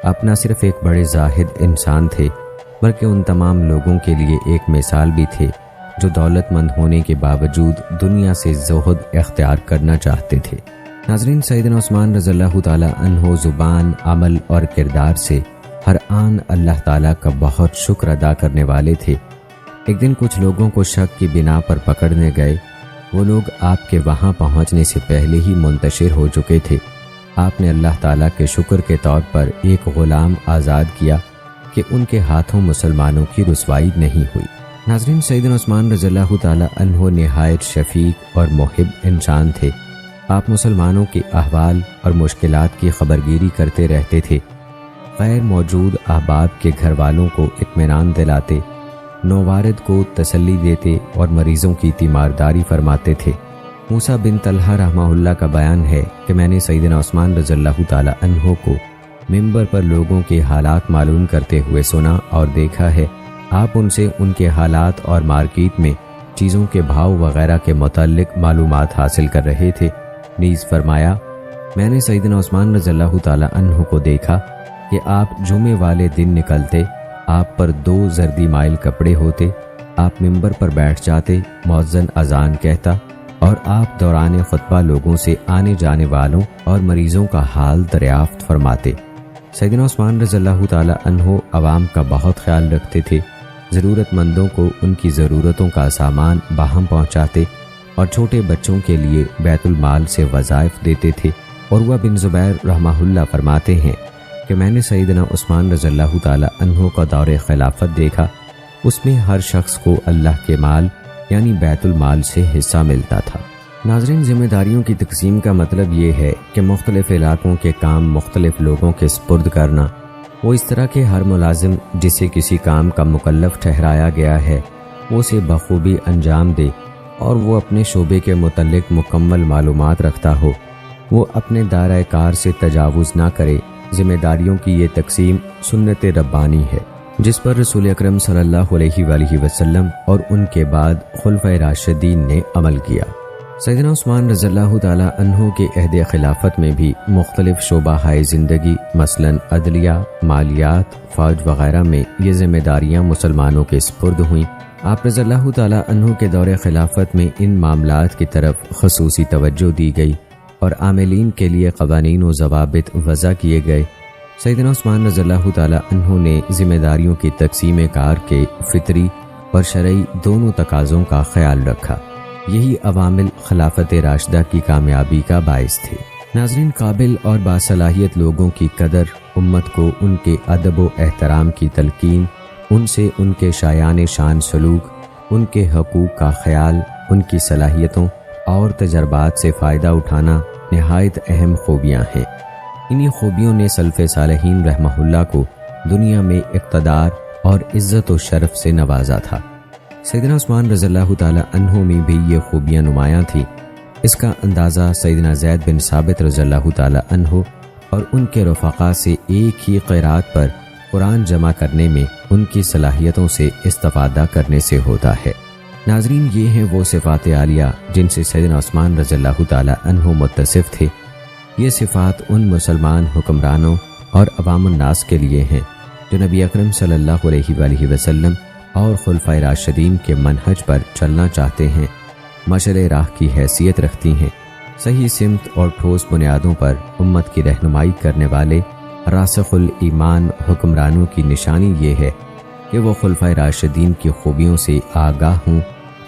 آپ نہ صرف ایک بڑے زاہد انسان تھے بلکہ ان تمام لوگوں کے لیے ایک مثال بھی تھے جو دولت مند ہونے کے باوجود دنیا سے زہد اختیار کرنا چاہتے تھے۔ ناظرین، سیدنا عثمان رضی اللہ تعالی عنہ زبان، عمل اور کردار سے ہر آن اللہ تعالیٰ کا بہت شکر ادا کرنے والے تھے۔ ایک دن کچھ لوگوں کو شک کی بنا پر پکڑنے گئے۔ وہ لوگ آپ کے وہاں پہنچنے سے پہلے ہی منتشر ہو چکے تھے۔ آپ نے اللہ تعالیٰ کے شکر کے طور پر ایک غلام آزاد کیا کہ ان کے ہاتھوں مسلمانوں کی رسوائی نہیں ہوئی۔ ناظرین، سیدنا عثمان رضی اللہ تعالی عنہ نہایت شفیق اور محب انسان تھے۔ آپ مسلمانوں کے احوال اور مشکلات کی خبرگیری کرتے رہتے تھے، غیر موجود احباب کے گھر والوں کو اطمینان دلاتے، نووارد کو تسلی دیتے اور مریضوں کی تیمارداری فرماتے تھے۔ موسیٰ بن طلحہ رحمہ اللہ کا بیان ہے کہ میں نے سیدنا عثمان رضی اللہ تعالی عنہ کو منبر پر لوگوں کے حالات معلوم کرتے ہوئے سنا اور دیکھا ہے۔ آپ ان سے ان کے حالات اور مارکیٹ میں چیزوں کے بھاؤ وغیرہ کے متعلق معلومات حاصل کر رہے تھے۔ نیز فرمایا، میں نے سیدنا عثمان رضی اللہ تعالی عنہ کو دیکھا کہ آپ جمعے والے دن نکلتے، آپ پر 2 زردی مائل کپڑے ہوتے، آپ منبر پر بیٹھ جاتے، مؤذن اذان کہتا اور آپ دوران خطبہ لوگوں سے آنے جانے والوں اور مریضوں کا حال دریافت فرماتے۔ سیدنا عثمان رضی اللہ تعالی عنہ عوام کا بہت خیال رکھتے تھے، ضرورت مندوں کو ان کی ضرورتوں کا سامان باہم پہنچاتے اور چھوٹے بچوں کے لیے بیت المال سے وظائف دیتے تھے۔ عروہ بن زبیر رحمہ اللہ فرماتے ہیں کہ میں نے سیدنا عثمان رضی اللہ تعالی عنہ کا دور خلافت دیکھا، اس میں ہر شخص کو اللہ کے مال یعنی بیت المال سے حصہ ملتا تھا۔ ناظرین، ذمہ داریوں کی تقسیم کا مطلب یہ ہے کہ مختلف علاقوں کے کام مختلف لوگوں کے سپرد کرنا۔ وہ اس طرح کہ ہر ملازم جسے کسی کام کا مکلف ٹھہرایا گیا ہے وہ اسے بخوبی انجام دے اور وہ اپنے شعبے کے متعلق مکمل معلومات رکھتا ہو، وہ اپنے دائرہ کار سے تجاوز نہ کرے۔ ذمہ داریوں کی یہ تقسیم سنت ربانی ہے جس پر رسول اکرم صلی اللہ علیہ وآلہ وسلم اور ان کے بعد خلفائے راشدین نے عمل کیا۔ سیدنا عثمان رضی اللہ تعالی عنہ کے عہد خلافت میں بھی مختلف شعبہ ہائے زندگی مثلاً عدلیہ، مالیات، فوج وغیرہ میں یہ ذمہ داریاں مسلمانوں کے سپرد ہوئیں۔ آپ رضی اللہ تعالی عنہ کے دور خلافت میں ان معاملات کی طرف خصوصی توجہ دی گئی اور عاملین کے لیے قوانین و ضوابط وضع کیے گئے۔ سیدنا عثمان رضی اللہ تعالی عنہ نے ذمہ داریوں کی تقسیم کار کے فطری اور شرعی دونوں تقاضوں کا خیال رکھا۔ یہی عوامل خلافت راشدہ کی کامیابی کا باعث تھے۔ ناظرین، قابل اور باصلاحیت لوگوں کی قدر، امت کو ان کے ادب و احترام کی تلقین، ان سے ان کے شایان شان سلوک، ان کے حقوق کا خیال، ان کی صلاحیتوں اور تجربات سے فائدہ اٹھانا نہایت اہم خوبیاں ہیں۔ انہی خوبیوں نے سلف صالحین رحمہ اللہ کو دنیا میں اقتدار اور عزت و شرف سے نوازا تھا۔ سیدنا عثمان رضی اللہ تعالی عنہ میں بھی یہ خوبیاں نمایاں تھیں۔ اس کا اندازہ سیدنا زید بن ثابت رضی اللہ تعالی عنہ اور ان کے رفقا سے ایک ہی قرات پر قرآن جمع کرنے میں ان کی صلاحیتوں سے استفادہ کرنے سے ہوتا ہے۔ ناظرین، یہ ہیں وہ صفات عالیہ جن سے سیدنا عثمان رضی اللہ تعالی عنہ متصف تھے۔ یہ صفات ان مسلمان حکمرانوں اور عوام الناس کے لیے ہیں جو نبی اکرم صلی اللہ علیہ وآلہ وسلم اور خلفائے راشدین کے منہج پر چلنا چاہتے ہیں، مشعل راہ کی حیثیت رکھتی ہیں۔ صحیح سمت اور ٹھوس بنیادوں پر امت کی رہنمائی کرنے والے راسخ الایمان حکمرانوں کی نشانی یہ ہے کہ وہ خلفائے راشدین کی خوبیوں سے آگاہ ہوں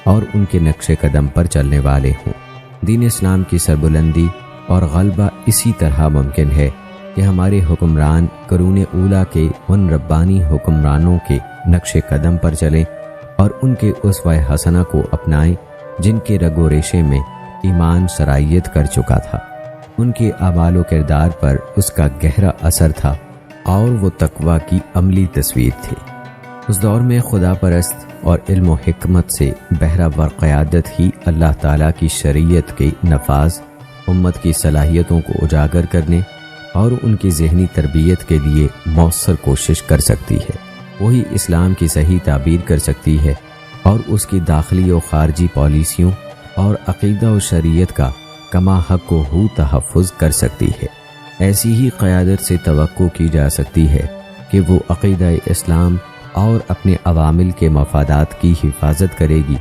اور ان کے نقش قدم پر چلنے والے ہوں۔ دین اسلام کی سربلندی اور غلبہ اسی طرح ممکن ہے کہ ہمارے حکمران قرون اولیٰ کے ان ربانی حکمرانوں کے نقش قدم پر چلیں اور ان کے اسوہ حسنہ کو اپنائیں جن کے رگ و ریشے میں ایمان سرائیت کر چکا تھا۔ ان کے اعمال و کردار پر اس کا گہرا اثر تھا اور وہ تقویٰ کی عملی تصویر تھی۔ اس دور میں خدا پرست اور علم و حکمت سے بہرہ ور قیادت ہی اللہ تعالیٰ کی شریعت کے نفاذ، امت کی صلاحیتوں کو اجاگر کرنے اور ان کی ذہنی تربیت کے لیے مؤثر کوشش کر سکتی ہے۔ وہی اسلام کی صحیح تعبیر کر سکتی ہے اور اس کی داخلی و خارجی پالیسیوں اور عقیدہ و شریعت کا کما حق و ہو تحفظ کر سکتی ہے۔ ایسی ہی قیادت سے توقع کی جا سکتی ہے کہ وہ عقیدہ اسلام اور اپنے عوامل کے مفادات کی حفاظت کرے گی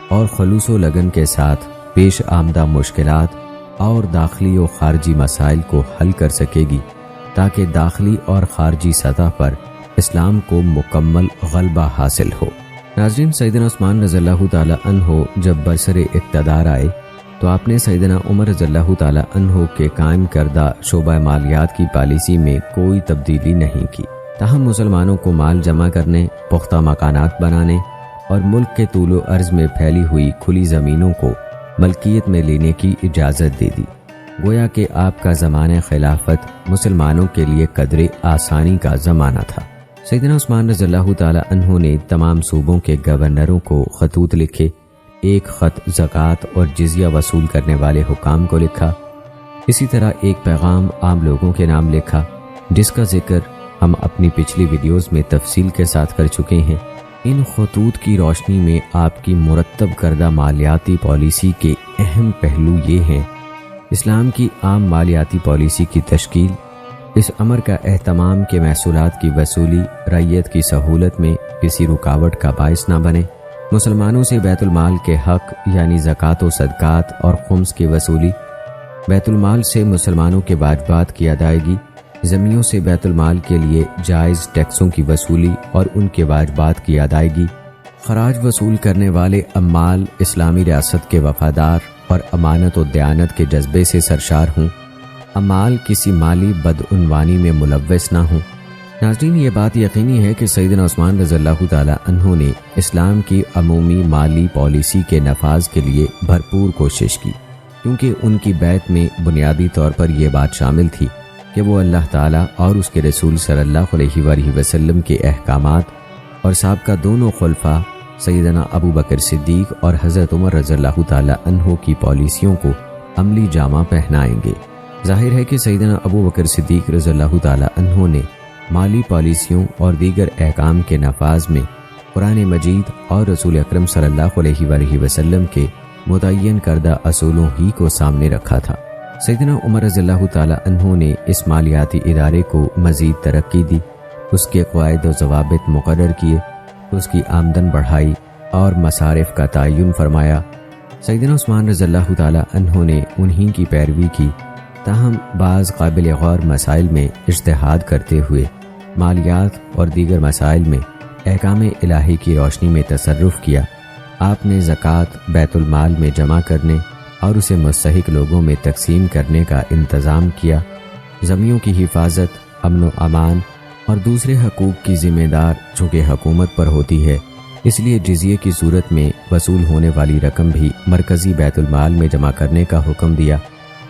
اور خلوص و لگن کے ساتھ پیش آمدہ مشکلات اور داخلی و خارجی مسائل کو حل کر سکے گی تاکہ داخلی اور خارجی سطح پر اسلام کو مکمل غلبہ حاصل ہو۔ ناظرین، سیدنا عثمان رضی اللہ تعالی عنہ جب برسر اقتدار آئے تو آپ نے سیدنا عمر رضی اللہ تعالی عنہ کے قائم کردہ شعبہ مالیات کی پالیسی میں کوئی تبدیلی نہیں کی، تاہم مسلمانوں کو مال جمع کرنے، پختہ مکانات بنانے اور ملک کے طول و عرض میں پھیلی ہوئی کھلی زمینوں کو ملکیت میں لینے کی اجازت دے دی۔ گویا کہ آپ کا زمانہ خلافت مسلمانوں کے لیے قدر آسانی کا زمانہ تھا۔ سیدنا عثمان رضی اللہ تعالی عنہ نے تمام صوبوں کے گورنروں کو خطوط لکھے، ایک خط زکوٰۃ اور جزیہ وصول کرنے والے حکام کو لکھا، اسی طرح ایک پیغام عام لوگوں کے نام لکھا جس کا ذکر ہم اپنی پچھلی ویڈیوز میں تفصیل کے ساتھ کر چکے ہیں۔ ان خطوط کی روشنی میں آپ کی مرتب کردہ مالیاتی پالیسی کے اہم پہلو یہ ہیں: اسلام کی عام مالیاتی پالیسی کی تشکیل، اس امر کا اہتمام کہ محصولات کی وصولی رعیت کی سہولت میں کسی رکاوٹ کا باعث نہ بنے، مسلمانوں سے بیت المال کے حق یعنی زکوٰۃ و صدقات اور خمس کی وصولی، بیت المال سے مسلمانوں کے واجبات کی ادائیگی، ذمیوں سے بیت المال کے لیے جائز ٹیکسوں کی وصولی اور ان کے واجبات کی ادائیگی، خراج وصول کرنے والے عمال اسلامی ریاست کے وفادار اور امانت و دیانت کے جذبے سے سرشار ہوں، عمال کسی مالی بدعنوانی میں ملوث نہ ہوں۔ ناظرین، یہ بات یقینی ہے کہ سیدنا عثمان رضی اللہ تعالی عنہ نے اسلام کی عمومی مالی پالیسی کے نفاذ کے لیے بھرپور کوشش کی، کیونکہ ان کی بیعت میں بنیادی طور پر یہ بات شامل تھی کہ وہ اللہ تعالیٰ اور اس کے رسول صلی اللہ علیہ وآلہ وسلم کے احکامات اور سابقہ دونوں خلفاء سیدنا ابو بکر صدیق اور حضرت عمر رضی اللہ تعالی عنہ کی پالیسیوں کو عملی جامہ پہنائیں گے۔ ظاہر ہے کہ سیدنا ابو بکر صدیق رضی اللہ تعالی عنہ نے مالی پالیسیوں اور دیگر احکام کے نفاذ میں قرآن مجید اور رسول اکرم صلی اللہ علیہ وآلہ وسلم کے متعین کردہ اصولوں ہی کو سامنے رکھا تھا۔ سیدنا عمر رضی اللہ تعالی عنہ نے اس مالیاتی ادارے کو مزید ترقی دی، اس کے قواعد و ضوابط مقرر کیے، اس کی آمدن بڑھائی اور مصارف کا تعین فرمایا۔ سیدنا عثمان رضی اللہ تعالی عنہ نے انہی کی پیروی کی، تاہم بعض قابل غور مسائل میں اجتہاد کرتے ہوئے مالیات اور دیگر مسائل میں احکام الہی کی روشنی میں تصرف کیا۔ آپ نے زکوٰۃ بیت المال میں جمع کرنے اور اسے مستحق لوگوں میں تقسیم کرنے کا انتظام کیا، زمیوں کی حفاظت، امن و امان اور دوسرے حقوق کی ذمہ دار چونکہ حکومت پر ہوتی ہے، اس لیے جزیے کی صورت میں وصول ہونے والی رقم بھی مرکزی بیت المال میں جمع کرنے کا حکم دیا۔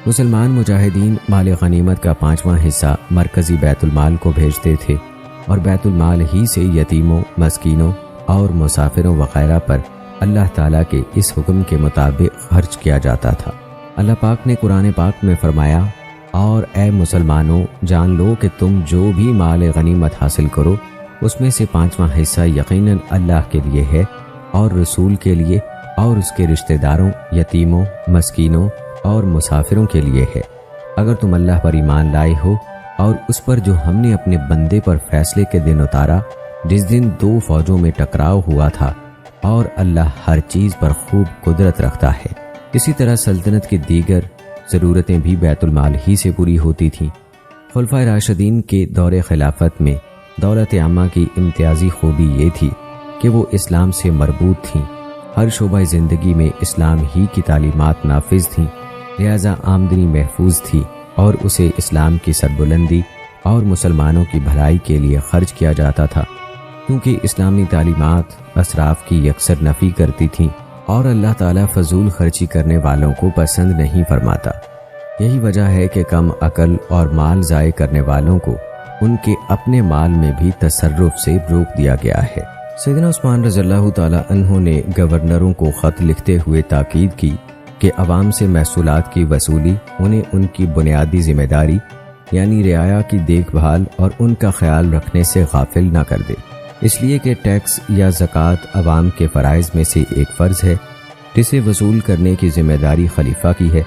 مسلمان مجاہدین مال غنیمت کا 5واں حصہ مرکزی بیت المال کو بھیجتے تھے اور بیت المال ہی سے یتیموں، مسکینوں اور مسافروں وغیرہ پر اللہ تعالیٰ کے اس حکم کے مطابق خرچ کیا جاتا تھا۔ اللہ پاک نے قرآن پاک میں فرمایا، اور اے مسلمانوں جان لو کہ تم جو بھی مال غنیمت حاصل کرو اس میں سے 5واں حصہ یقیناً اللہ کے لیے ہے اور رسول کے لیے اور اس کے رشتہ داروں، یتیموں، مسکینوں اور مسافروں کے لیے ہے۔ اگر تم اللہ پر ایمان لائے ہو اور اس پر جو ہم نے اپنے بندے پر فیصلے کے دن اتارا جس دن 2 فوجوں میں ٹکراؤ ہوا تھا، اور اللہ ہر چیز پر خوب قدرت رکھتا ہے۔ اسی طرح سلطنت کی دیگر ضرورتیں بھی بیت المال ہی سے پوری ہوتی تھیں۔ خلفائے راشدین کے دور خلافت میں دولت عامہ کی امتیازی خوبی یہ تھی کہ وہ اسلام سے مربوط تھیں، ہر شعبہ زندگی میں اسلام ہی کی تعلیمات نافذ تھیں، لہذا آمدنی محفوظ تھی اور اسے اسلام کی سربلندی اور مسلمانوں کی بھلائی کے لیے خرچ کیا جاتا تھا۔ کیونکہ اسلامی تعلیمات اسراف کی یکسر نفی کرتی تھیں اور اللہ تعالیٰ فضول خرچی کرنے والوں کو پسند نہیں فرماتا۔ یہی وجہ ہے کہ کم عقل اور مال ضائع کرنے والوں کو ان کے اپنے مال میں بھی تصرف سے روک دیا گیا ہے۔ سیدنا عثمان رضی اللہ تعالیٰ عنہ نے گورنروں کو خط لکھتے ہوئے تاکید کی کہ عوام سے محصولات کی وصولی انہیں ان کی بنیادی ذمہ داری یعنی رعایا کی دیکھ بھال اور ان کا خیال رکھنے سے غافل نہ کر دے، اس لیے کہ ٹیکس یا زکوٰۃ عوام کے فرائض میں سے ایک فرض ہے جسے وصول کرنے کی ذمہ داری خلیفہ کی ہے،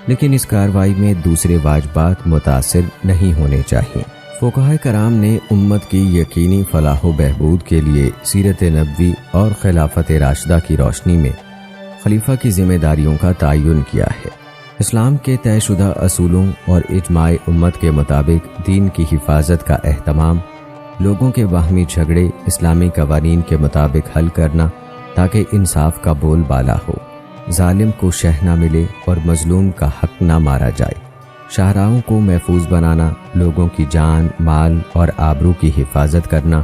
لیکن اس کارروائی میں دوسرے واجبات متاثر نہیں ہونے چاہیے۔ فقہائے کرام نے امت کی یقینی فلاح و بہبود کے لیے سیرت نبوی اور خلافت راشدہ کی روشنی میں خلیفہ کی ذمہ داریوں کا تعین کیا ہے۔ اسلام کے طے شدہ اصولوں اور اجماع امت کے مطابق دین کی حفاظت کا اہتمام، لوگوں کے باہمی جھگڑے اسلامی قوانین کے مطابق حل کرنا تاکہ انصاف کا بول بالا ہو، ظالم کو شہ نہ ملے اور مظلوم کا حق نہ مارا جائے، شاہراہوں کو محفوظ بنانا، لوگوں کی جان، مال اور آبرو کی حفاظت کرنا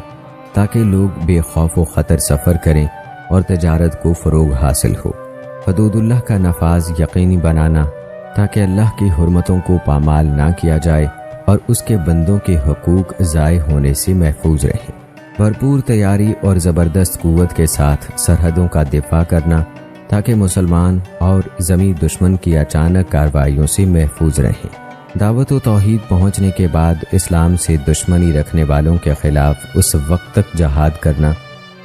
تاکہ لوگ بے خوف و خطر سفر کریں اور تجارت کو فروغ حاصل ہو، حدود اللہ کا نفاذ یقینی بنانا تاکہ اللہ کی حرمتوں کو پامال نہ کیا جائے اور اس کے بندوں کے حقوق ضائع ہونے سے محفوظ رہیں، بھرپور تیاری اور زبردست قوت کے ساتھ سرحدوں کا دفاع کرنا تاکہ مسلمان اور ذمی دشمن کی اچانک کارروائیوں سے محفوظ رہیں، دعوت و توحید پہنچنے کے بعد اسلام سے دشمنی رکھنے والوں کے خلاف اس وقت تک جہاد کرنا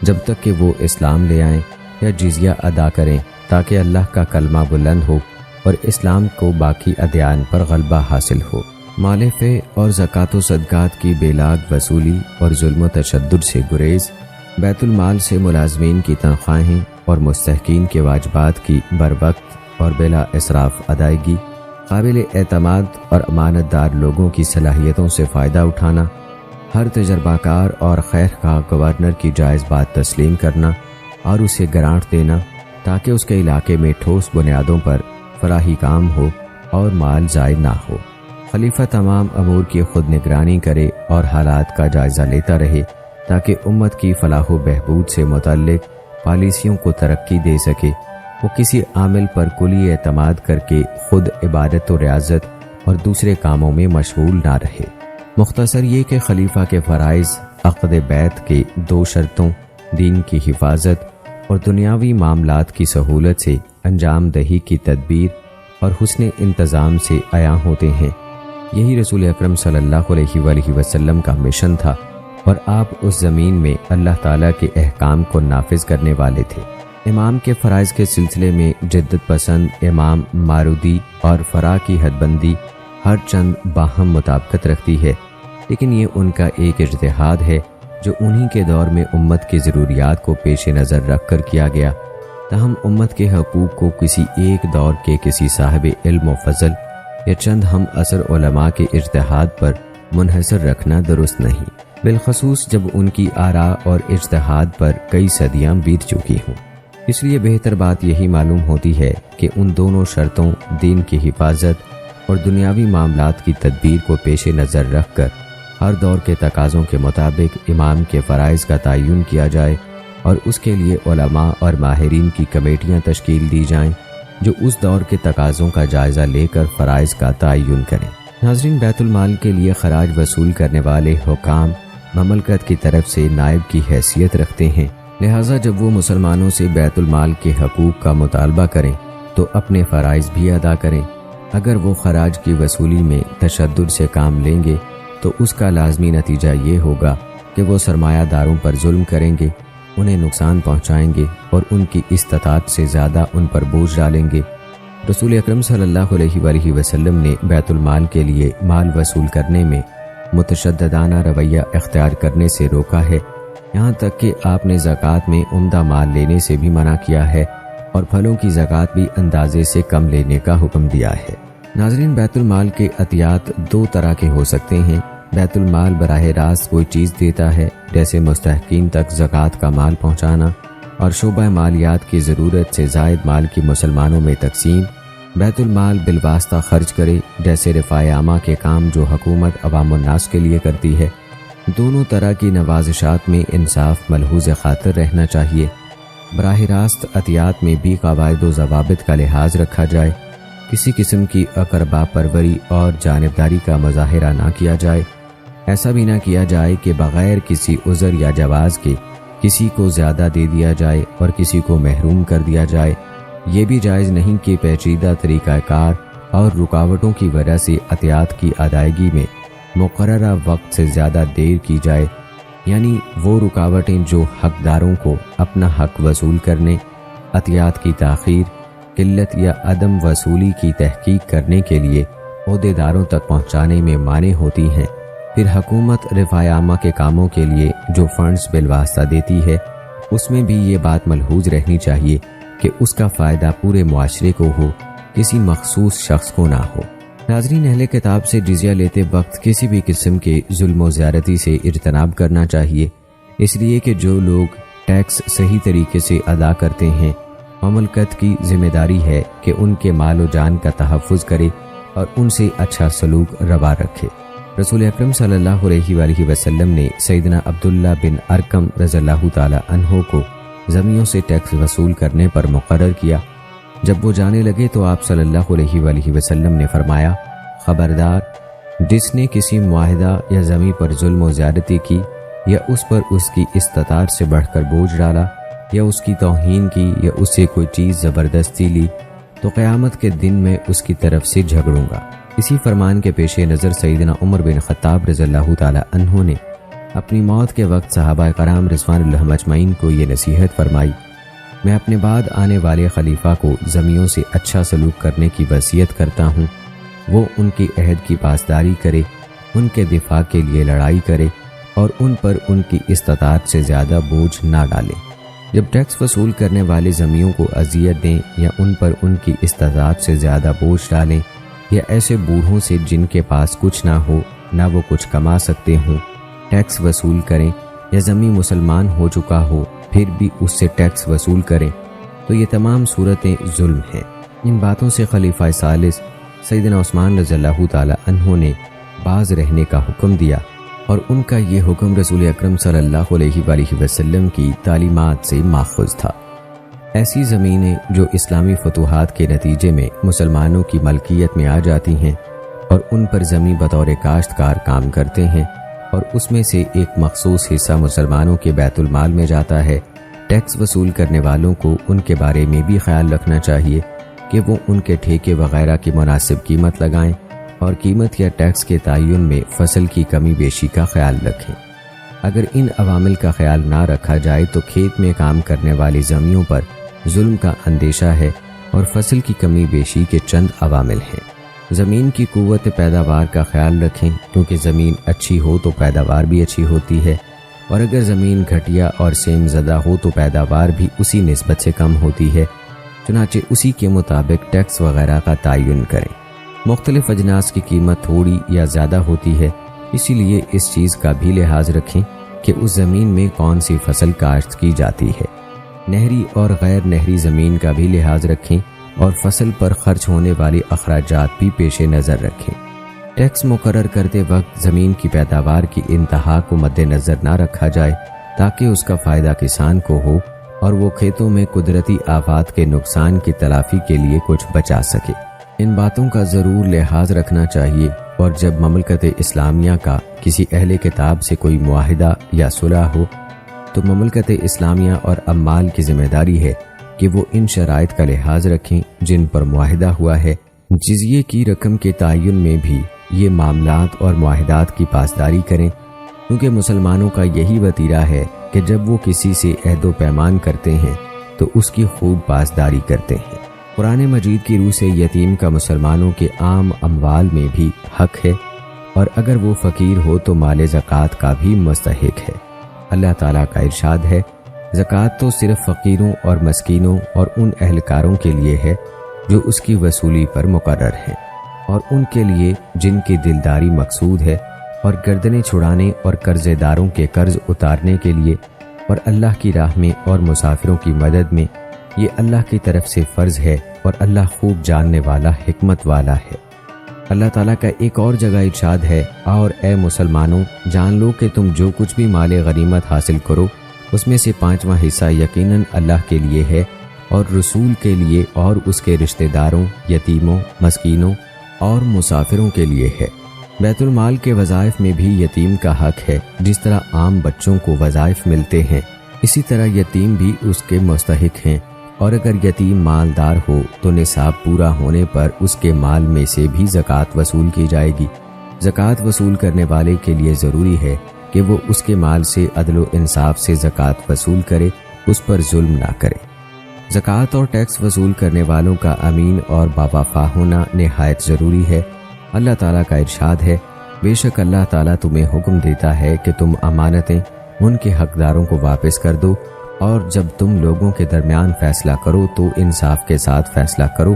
جب تک کہ وہ اسلام لے آئیں یا جزیہ ادا کریں تاکہ اللہ کا کلمہ بلند ہو اور اسلام کو باقی ادیان پر غلبہ حاصل ہو، مال فے اور زکوٰۃ و صدقات کی بے لاگ وصولی اور ظلم و تشدد سے گریز، بیت المال سے ملازمین کی تنخواہیں اور مستحقین کے واجبات کی بروقت اور بلا اسراف ادائیگی، قابل اعتماد اور امانت دار لوگوں کی صلاحیتوں سے فائدہ اٹھانا، ہر تجربہ کار اور خیر خواہ گورنر کی جائز بات تسلیم کرنا اور اسے گرانٹ دینا تاکہ اس کے علاقے میں ٹھوس بنیادوں پر فلاحی کام ہو اور مال ضائع نہ ہو۔ خلیفہ تمام امور کی خود نگرانی کرے اور حالات کا جائزہ لیتا رہے تاکہ امت کی فلاح و بہبود سے متعلق پالیسیوں کو ترقی دے سکے۔ وہ کسی عامل پر کلی اعتماد کر کے خود عبادت و ریاضت اور دوسرے کاموں میں مشغول نہ رہے۔ مختصر یہ کہ خلیفہ کے فرائض عقد بیعت کے 2 شرطوں دین کی حفاظت اور دنیاوی معاملات کی سہولت سے انجام دہی کی تدبیر اور حسن انتظام سے عیاں ہوتے ہیں۔ یہی رسول اکرم صلی اللہ علیہ وآلہ وسلم کا مشن تھا اور آپ اس زمین میں اللہ تعالیٰ کے احکام کو نافذ کرنے والے تھے۔ امام کے فرائض کے سلسلے میں جدت پسند امام مارودی اور فرا کی حد بندی ہر چند باہم مطابقت رکھتی ہے، لیکن یہ ان کا ایک اجتہاد ہے جو انہی کے دور میں امت کی ضروریات کو پیش نظر رکھ کر کیا گیا، تاہم امت کے حقوق کو کسی ایک دور کے کسی صاحب علم و فضل یا چند ہم اثر علماء کے اجتہاد پر منحصر رکھنا درست نہیں، بالخصوص جب ان کی آراء اور اجتہاد پر کئی صدیاں بیت چکی ہوں۔ اس لیے بہتر بات یہی معلوم ہوتی ہے کہ ان دونوں شرطوں دین کی حفاظت اور دنیاوی معاملات کی تدبیر کو پیش نظر رکھ کر ہر دور کے تقاضوں کے مطابق امام کے فرائض کا تعین کیا جائے اور اس کے لیے علماء اور ماہرین کی کمیٹیاں تشکیل دی جائیں جو اس دور کے تقاضوں کا جائزہ لے کر فرائض کا تعین کریں۔ ناظرین، بیت المال کے لیے خراج وصول کرنے والے حکام مملکت کی طرف سے نائب کی حیثیت رکھتے ہیں، لہٰذا جب وہ مسلمانوں سے بیت المال کے حقوق کا مطالبہ کریں تو اپنے فرائض بھی ادا کریں۔ اگر وہ خراج کی وصولی میں تشدد سے کام لیں گے تو اس کا لازمی نتیجہ یہ ہوگا کہ وہ سرمایہ داروں پر ظلم کریں گے، انہیں نقصان پہنچائیں گے اور ان کی استطاعت سے زیادہ ان پر بوجھ ڈالیں گے۔ رسول اکرم صلی اللہ علیہ وآلہ وسلم نے بیت المال کے لیے مال وصول کرنے میں متشددانہ رویہ اختیار کرنے سے روکا ہے، یہاں تک کہ آپ نے زکوٰۃ میں عمدہ مال لینے سے بھی منع کیا ہے اور پھلوں کی زکوٰۃ بھی اندازے سے کم لینے کا حکم دیا ہے۔ ناظرین، بیت المال کے عطیات 2 طرح کے ہو سکتے ہیں۔ بیت المال براہ راست کوئی چیز دیتا ہے جیسے مستحقین تک زکوٰۃ کا مال پہنچانا اور شعبہ مالیات کی ضرورت سے زائد مال کی مسلمانوں میں تقسیم۔ بیت المال بالواسطہ خرچ کرے جیسے رفاع عامہ کے کام جو حکومت عوام الناس کے لیے کرتی ہے۔ دونوں طرح کی نوازشات میں انصاف ملحوظ خاطر رہنا چاہیے۔ براہ راست عطیات میں بھی قواعد و ضوابط کا لحاظ رکھا جائے، کسی قسم کی اقربا پروری اور جانبداری کا مظاہرہ نہ کیا جائے۔ ایسا بھی نہ کیا جائے کہ بغیر کسی عذر یا جواز کے کسی کو زیادہ دے دیا جائے اور کسی کو محروم کر دیا جائے۔ یہ بھی جائز نہیں کہ پیچیدہ طریقہ کار اور رکاوٹوں کی وجہ سے عطیات کی ادائیگی میں مقررہ وقت سے زیادہ دیر کی جائے، یعنی وہ رکاوٹیں جو حقداروں کو اپنا حق وصول کرنے، عطیات کی تاخیر، قلت یا عدم وصولی کی تحقیق کرنے کے لیے عہدیداروں تک پہنچانے میں مانع ہوتی ہیں۔ پھر حکومت رفاہ عامہ کے کاموں کے لیے جو فنڈز بالواسطہ دیتی ہے، اس میں بھی یہ بات ملحوظ رہنی چاہیے کہ اس کا فائدہ پورے معاشرے کو ہو، کسی مخصوص شخص کو نہ ہو۔ ناظرین، اہل کتاب سے جزیہ لیتے وقت کسی بھی قسم کے ظلم و زیادتی سے اجتناب کرنا چاہیے، اس لیے کہ جو لوگ ٹیکس صحیح طریقے سے ادا کرتے ہیں، مملکت کی ذمہ داری ہے کہ ان کے مال و جان کا تحفظ کرے اور ان سے اچھا سلوک روا رکھے۔ رسول اکرم صلی اللہ علیہ وآلہ وسلم نے سیدنا عبداللہ بن ارقم رضی اللہ تعالی عنہ کو زمیوں سے ٹیکس وصول کرنے پر مقرر کیا۔ جب وہ جانے لگے تو آپ صلی اللہ علیہ وآلہ وسلم نے فرمایا، خبردار، جس نے کسی معاہدہ یا زمیں پر ظلم و زیادتی کی یا اس پر اس کی استطاعت سے بڑھ کر بوجھ ڈالا یا اس کی توہین کی یا اس سے کوئی چیز زبردستی لی، تو قیامت کے دن میں اس کی طرف سے جھگڑوں گا۔ اسی فرمان کے پیش نظر سیدنا عمر بن خطاب رضی اللہ تعالی عنہ نے اپنی موت کے وقت صحابہ کرام رضوان اللہ اجمعین کو یہ نصیحت فرمائی، میں اپنے بعد آنے والے خلیفہ کو زمیوں سے اچھا سلوک کرنے کی وصیت کرتا ہوں، وہ ان کی عہد کی پاسداری کرے، ان کے دفاع کے لیے لڑائی کرے اور ان پر ان کی استطاعت سے زیادہ بوجھ نہ ڈالے۔ جب ٹیکس وصول کرنے والے زمیوں کو اذیت دیں یا ان پر ان کی استطاعت سے زیادہ بوجھ ڈالیں یا ایسے بوڑھوں سے جن کے پاس کچھ نہ ہو نہ وہ کچھ کما سکتے ہوں ٹیکس وصول کریں، یا زمین مسلمان ہو چکا ہو پھر بھی اس سے ٹیکس وصول کریں، تو یہ تمام صورتیں ظلم ہیں۔ ان باتوں سے خلیفہ ثالث سیدنا عثمان رضی اللہ تعالی عنہ نے باز رہنے کا حکم دیا، اور ان کا یہ حکم رسول اکرم صلی اللہ علیہ وآلہ وسلم کی تعلیمات سے ماخوذ تھا۔ ایسی زمینیں جو اسلامی فتوحات کے نتیجے میں مسلمانوں کی ملکیت میں آ جاتی ہیں اور ان پر زمین بطور کاشتکار کام کرتے ہیں اور اس میں سے ایک مخصوص حصہ مسلمانوں کے بیت المال میں جاتا ہے، ٹیکس وصول کرنے والوں کو ان کے بارے میں بھی خیال رکھنا چاہیے کہ وہ ان کے ٹھیکے وغیرہ کی مناسب قیمت لگائیں اور قیمت یا ٹیکس کے تعین میں فصل کی کمی بیشی کا خیال رکھیں۔ اگر ان عوامل کا خیال نہ رکھا جائے تو کھیت میں کام کرنے والی زمیوں پر ظلم کا اندیشہ ہے اور فصل کی کمی بیشی کے چند عوامل ہیں۔ زمین کی قوت پیداوار کا خیال رکھیں، کیونکہ زمین اچھی ہو تو پیداوار بھی اچھی ہوتی ہے، اور اگر زمین گھٹیا اور سیم زدہ ہو تو پیداوار بھی اسی نسبت سے کم ہوتی ہے، چنانچہ اسی کے مطابق ٹیکس وغیرہ کا تعین کریں۔ مختلف اجناس کی قیمت تھوڑی یا زیادہ ہوتی ہے، اسی لیے اس چیز کا بھی لحاظ رکھیں کہ اس زمین میں کون سی فصل کاشت کی جاتی ہے۔ نہری اور غیر نہری زمین کا بھی لحاظ رکھیں اور فصل پر خرچ ہونے والی اخراجات بھی پیش نظر رکھیں۔ ٹیکس مقرر کرتے وقت زمین کی پیداوار کی انتہا کو مد نظر نہ رکھا جائے تاکہ اس کا فائدہ کسان کو ہو اور وہ کھیتوں میں قدرتی آفات کے نقصان کی تلافی کے لیے کچھ بچا سکے۔ ان باتوں کا ضرور لحاظ رکھنا چاہیے، اور جب مملکت اسلامیہ کا کسی اہل کتاب سے کوئی معاہدہ یا صلح ہو تو مملکت اسلامیہ اور عمال کی ذمہ داری ہے کہ وہ ان شرائط کا لحاظ رکھیں جن پر معاہدہ ہوا ہے۔ جزیے کی رقم کے تعین میں بھی یہ معاملات اور معاہدات کی پاسداری کریں، کیونکہ مسلمانوں کا یہی وتیرہ ہے کہ جب وہ کسی سے عہد و پیمان کرتے ہیں تو اس کی خوب پاسداری کرتے ہیں۔ قرآن مجید کی روح سے یتیم کا مسلمانوں کے عام اموال میں بھی حق ہے، اور اگر وہ فقیر ہو تو مال زکوٰۃ کا بھی مستحق ہے۔ اللہ تعالیٰ کا ارشاد ہے، زکوٰۃ تو صرف فقیروں اور مسکینوں اور ان اہلکاروں کے لیے ہے جو اس کی وصولی پر مقرر ہیں، اور ان کے لیے جن کی دلداری مقصود ہے، اور گردنیں چھڑانے اور قرضے داروں کے قرض اتارنے کے لیے، اور اللہ کی راہ میں اور مسافروں کی مدد میں، یہ اللہ کی طرف سے فرض ہے، اور اللہ خوب جاننے والا حکمت والا ہے۔ اللہ تعالیٰ کا ایک اور جگہ ارشاد ہے، اور اے مسلمانوں جان لو کہ تم جو کچھ بھی مال غنیمت حاصل کرو اس میں سے 5واں حصہ یقیناً اللہ کے لیے ہے اور رسول کے لیے اور اس کے رشتہ داروں، یتیموں، مسکینوں اور مسافروں کے لیے ہے۔ بیت المال کے وظائف میں بھی یتیم کا حق ہے۔ جس طرح عام بچوں کو وظائف ملتے ہیں اسی طرح یتیم بھی اس کے مستحق ہیں، اور اگر یتیم مالدار ہو تو نصاب پورا ہونے پر اس کے مال میں سے بھی زکوٰۃ وصول کی جائے گی۔ زکوٰۃ وصول کرنے والے کے لیے ضروری ہے کہ وہ اس کے مال سے عدل و انصاف سے زکوٰۃ وصول کرے، اس پر ظلم نہ کرے۔ زکوٰۃ اور ٹیکس وصول کرنے والوں کا امین اور باوفا ہونا نہایت ضروری ہے۔ اللہ تعالیٰ کا ارشاد ہے، بے شک اللہ تعالیٰ تمہیں حکم دیتا ہے کہ تم امانتیں ان کے حقداروں کو واپس کر دو، اور جب تم لوگوں کے درمیان فیصلہ کرو تو انصاف کے ساتھ فیصلہ کرو،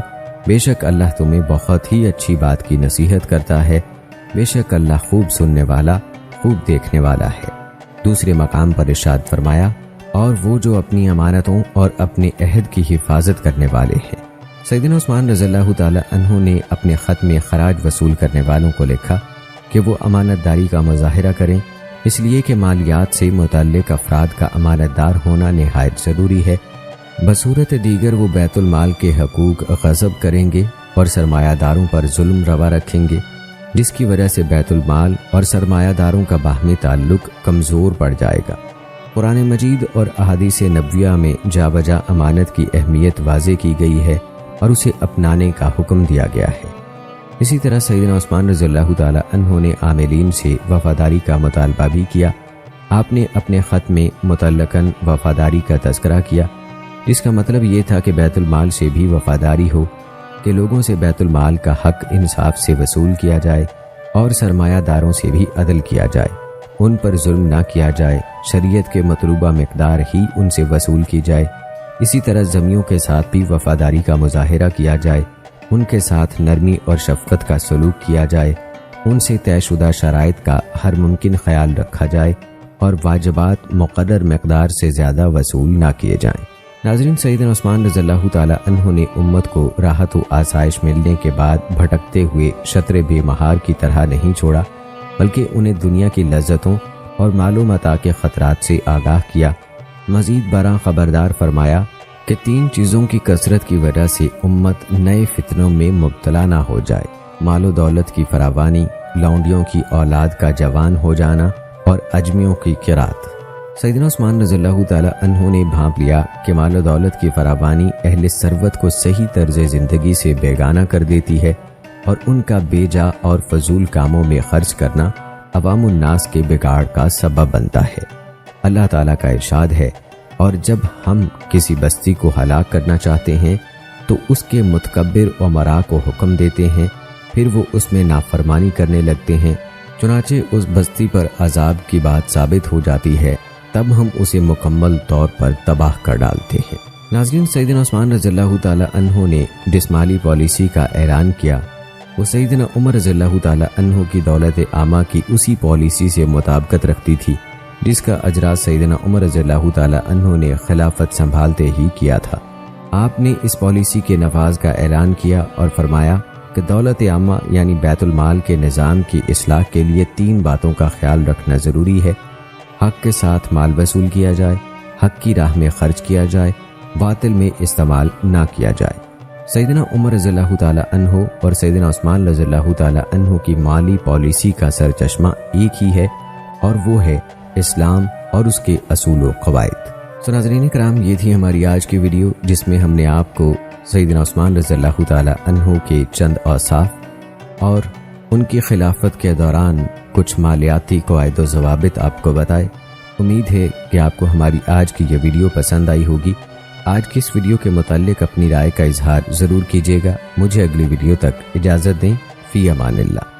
بے شک اللہ تمہیں بہت ہی اچھی بات کی نصیحت کرتا ہے، بے شک اللہ خوب سننے والا خوب دیکھنے والا ہے۔ دوسرے مقام پر ارشاد فرمایا، اور وہ جو اپنی امانتوں اور اپنے عہد کی حفاظت کرنے والے ہیں۔ سیدنا عثمان رضی اللہ تعالی عنہ نے اپنے خط میں خراج وصول کرنے والوں کو لکھا کہ وہ امانت داری کا مظاہرہ کریں، اس لیے کہ مالیات سے متعلق افراد کا امانت دار ہونا نہایت ضروری ہے۔ بصورت دیگر وہ بیت المال کے حقوق غصب کریں گے اور سرمایہ داروں پر ظلم روا رکھیں گے، جس کی وجہ سے بیت المال اور سرمایہ داروں کا باہمی تعلق کمزور پڑ جائے گا۔ قرآن مجید اور احادیث نبویہ میں جا بجا امانت کی اہمیت واضح کی گئی ہے اور اسے اپنانے کا حکم دیا گیا ہے۔ اسی طرح سیدنا عثمان رضی اللہ تعالی عنہ نے عاملین سے وفاداری کا مطالبہ بھی کیا۔ آپ نے اپنے خط میں متعلقاً وفاداری کا تذکرہ کیا، جس کا مطلب یہ تھا کہ بیت المال سے بھی وفاداری ہو، کہ لوگوں سے بیت المال کا حق انصاف سے وصول کیا جائے اور سرمایہ داروں سے بھی عدل کیا جائے، ان پر ظلم نہ کیا جائے، شریعت کے مطلوبہ مقدار ہی ان سے وصول کی جائے۔ اسی طرح ذمیوں کے ساتھ بھی وفاداری کا مظاہرہ کیا جائے، ان کے ساتھ نرمی اور شفقت کا سلوک کیا جائے، ان سے طے شدہ شرائط کا ہر ممکن خیال رکھا جائے اور واجبات مقرر مقدار سے زیادہ وصول نہ کیے جائیں۔ ناظرین، سیدنا عثمان رضی اللہ تعالی عنہ نے امت کو راحت و آسائش ملنے کے بعد بھٹکتے ہوئے شطر بے مہار کی طرح نہیں چھوڑا، بلکہ انہیں دنیا کی لذتوں اور مال و متاع کے خطرات سے آگاہ کیا۔ مزید برآں خبردار فرمایا کہ 3 چیزوں کی کثرت کی وجہ سے امت نئے فتنوں میں مبتلا نہ ہو جائے: مال و دولت کی فراوانی، لونڈیوں کی اولاد کا جوان ہو جانا اور اجمیوں کی قرات۔ سیدنا عثمان رضی اللہ تعالی عنہ نے بھانپ لیا کہ مال و دولت کی فراوانی اہل ثروت کو صحیح طرز زندگی سے بیگانہ کر دیتی ہے، اور ان کا بے جا اور فضول کاموں میں خرچ کرنا عوام الناس کے بگاڑ کا سبب بنتا ہے۔ اللہ تعالیٰ کا ارشاد ہے، اور جب ہم کسی بستی کو ہلاک کرنا چاہتے ہیں تو اس کے متکبر امراء کو حکم دیتے ہیں، پھر وہ اس میں نافرمانی کرنے لگتے ہیں، چنانچہ اس بستی پر عذاب کی بات ثابت ہو جاتی ہے، تب ہم اسے مکمل طور پر تباہ کر ڈالتے ہیں۔ ناظرین، سیدنا عثمان رضی اللہ تعالی عنہ نے جس مالی پالیسی کا اعلان کیا وہ سیدنا عمر رضی اللہ تعالی عنہ کی دولت عامہ کی اسی پالیسی سے مطابقت رکھتی تھی، جس کا اجرا سیدنا عمر رضی اللہ تعالی عنہ نے خلافت سنبھالتے ہی کیا تھا۔ آپ نے اس پالیسی کے نفاذ کا اعلان کیا اور فرمایا کہ دولت عامہ یعنی بیت المال کے نظام کی اصلاح کے لیے 3 باتوں کا خیال رکھنا ضروری ہے: حق کے ساتھ مال وصول کیا جائے، حق کی راہ میں خرچ کیا جائے، باطل میں استعمال نہ کیا جائے۔ سیدنا عمر رضی اللہ تعالی عنہ اور سیدنا عثمان رضی اللہ تعالی عنہ کی مالی پالیسی کا سرچشمہ ایک ہی ہے، اور وہ ہے اسلام اور اس کے اصول و قواعد۔ ناظرین کرام، یہ تھی ہماری آج کی ویڈیو، جس میں ہم نے آپ کو سیدنا عثمان رضی اللہ تعالی عنہ کے چند اوصاف اور ان کی خلافت کے دوران کچھ مالیاتی قواعد و ضوابط آپ کو بتائے۔ امید ہے کہ آپ کو ہماری آج کی یہ ویڈیو پسند آئی ہوگی۔ آج کی اس ویڈیو کے متعلق اپنی رائے کا اظہار ضرور کیجیے گا۔ مجھے اگلی ویڈیو تک اجازت دیں۔ فی امان اللہ۔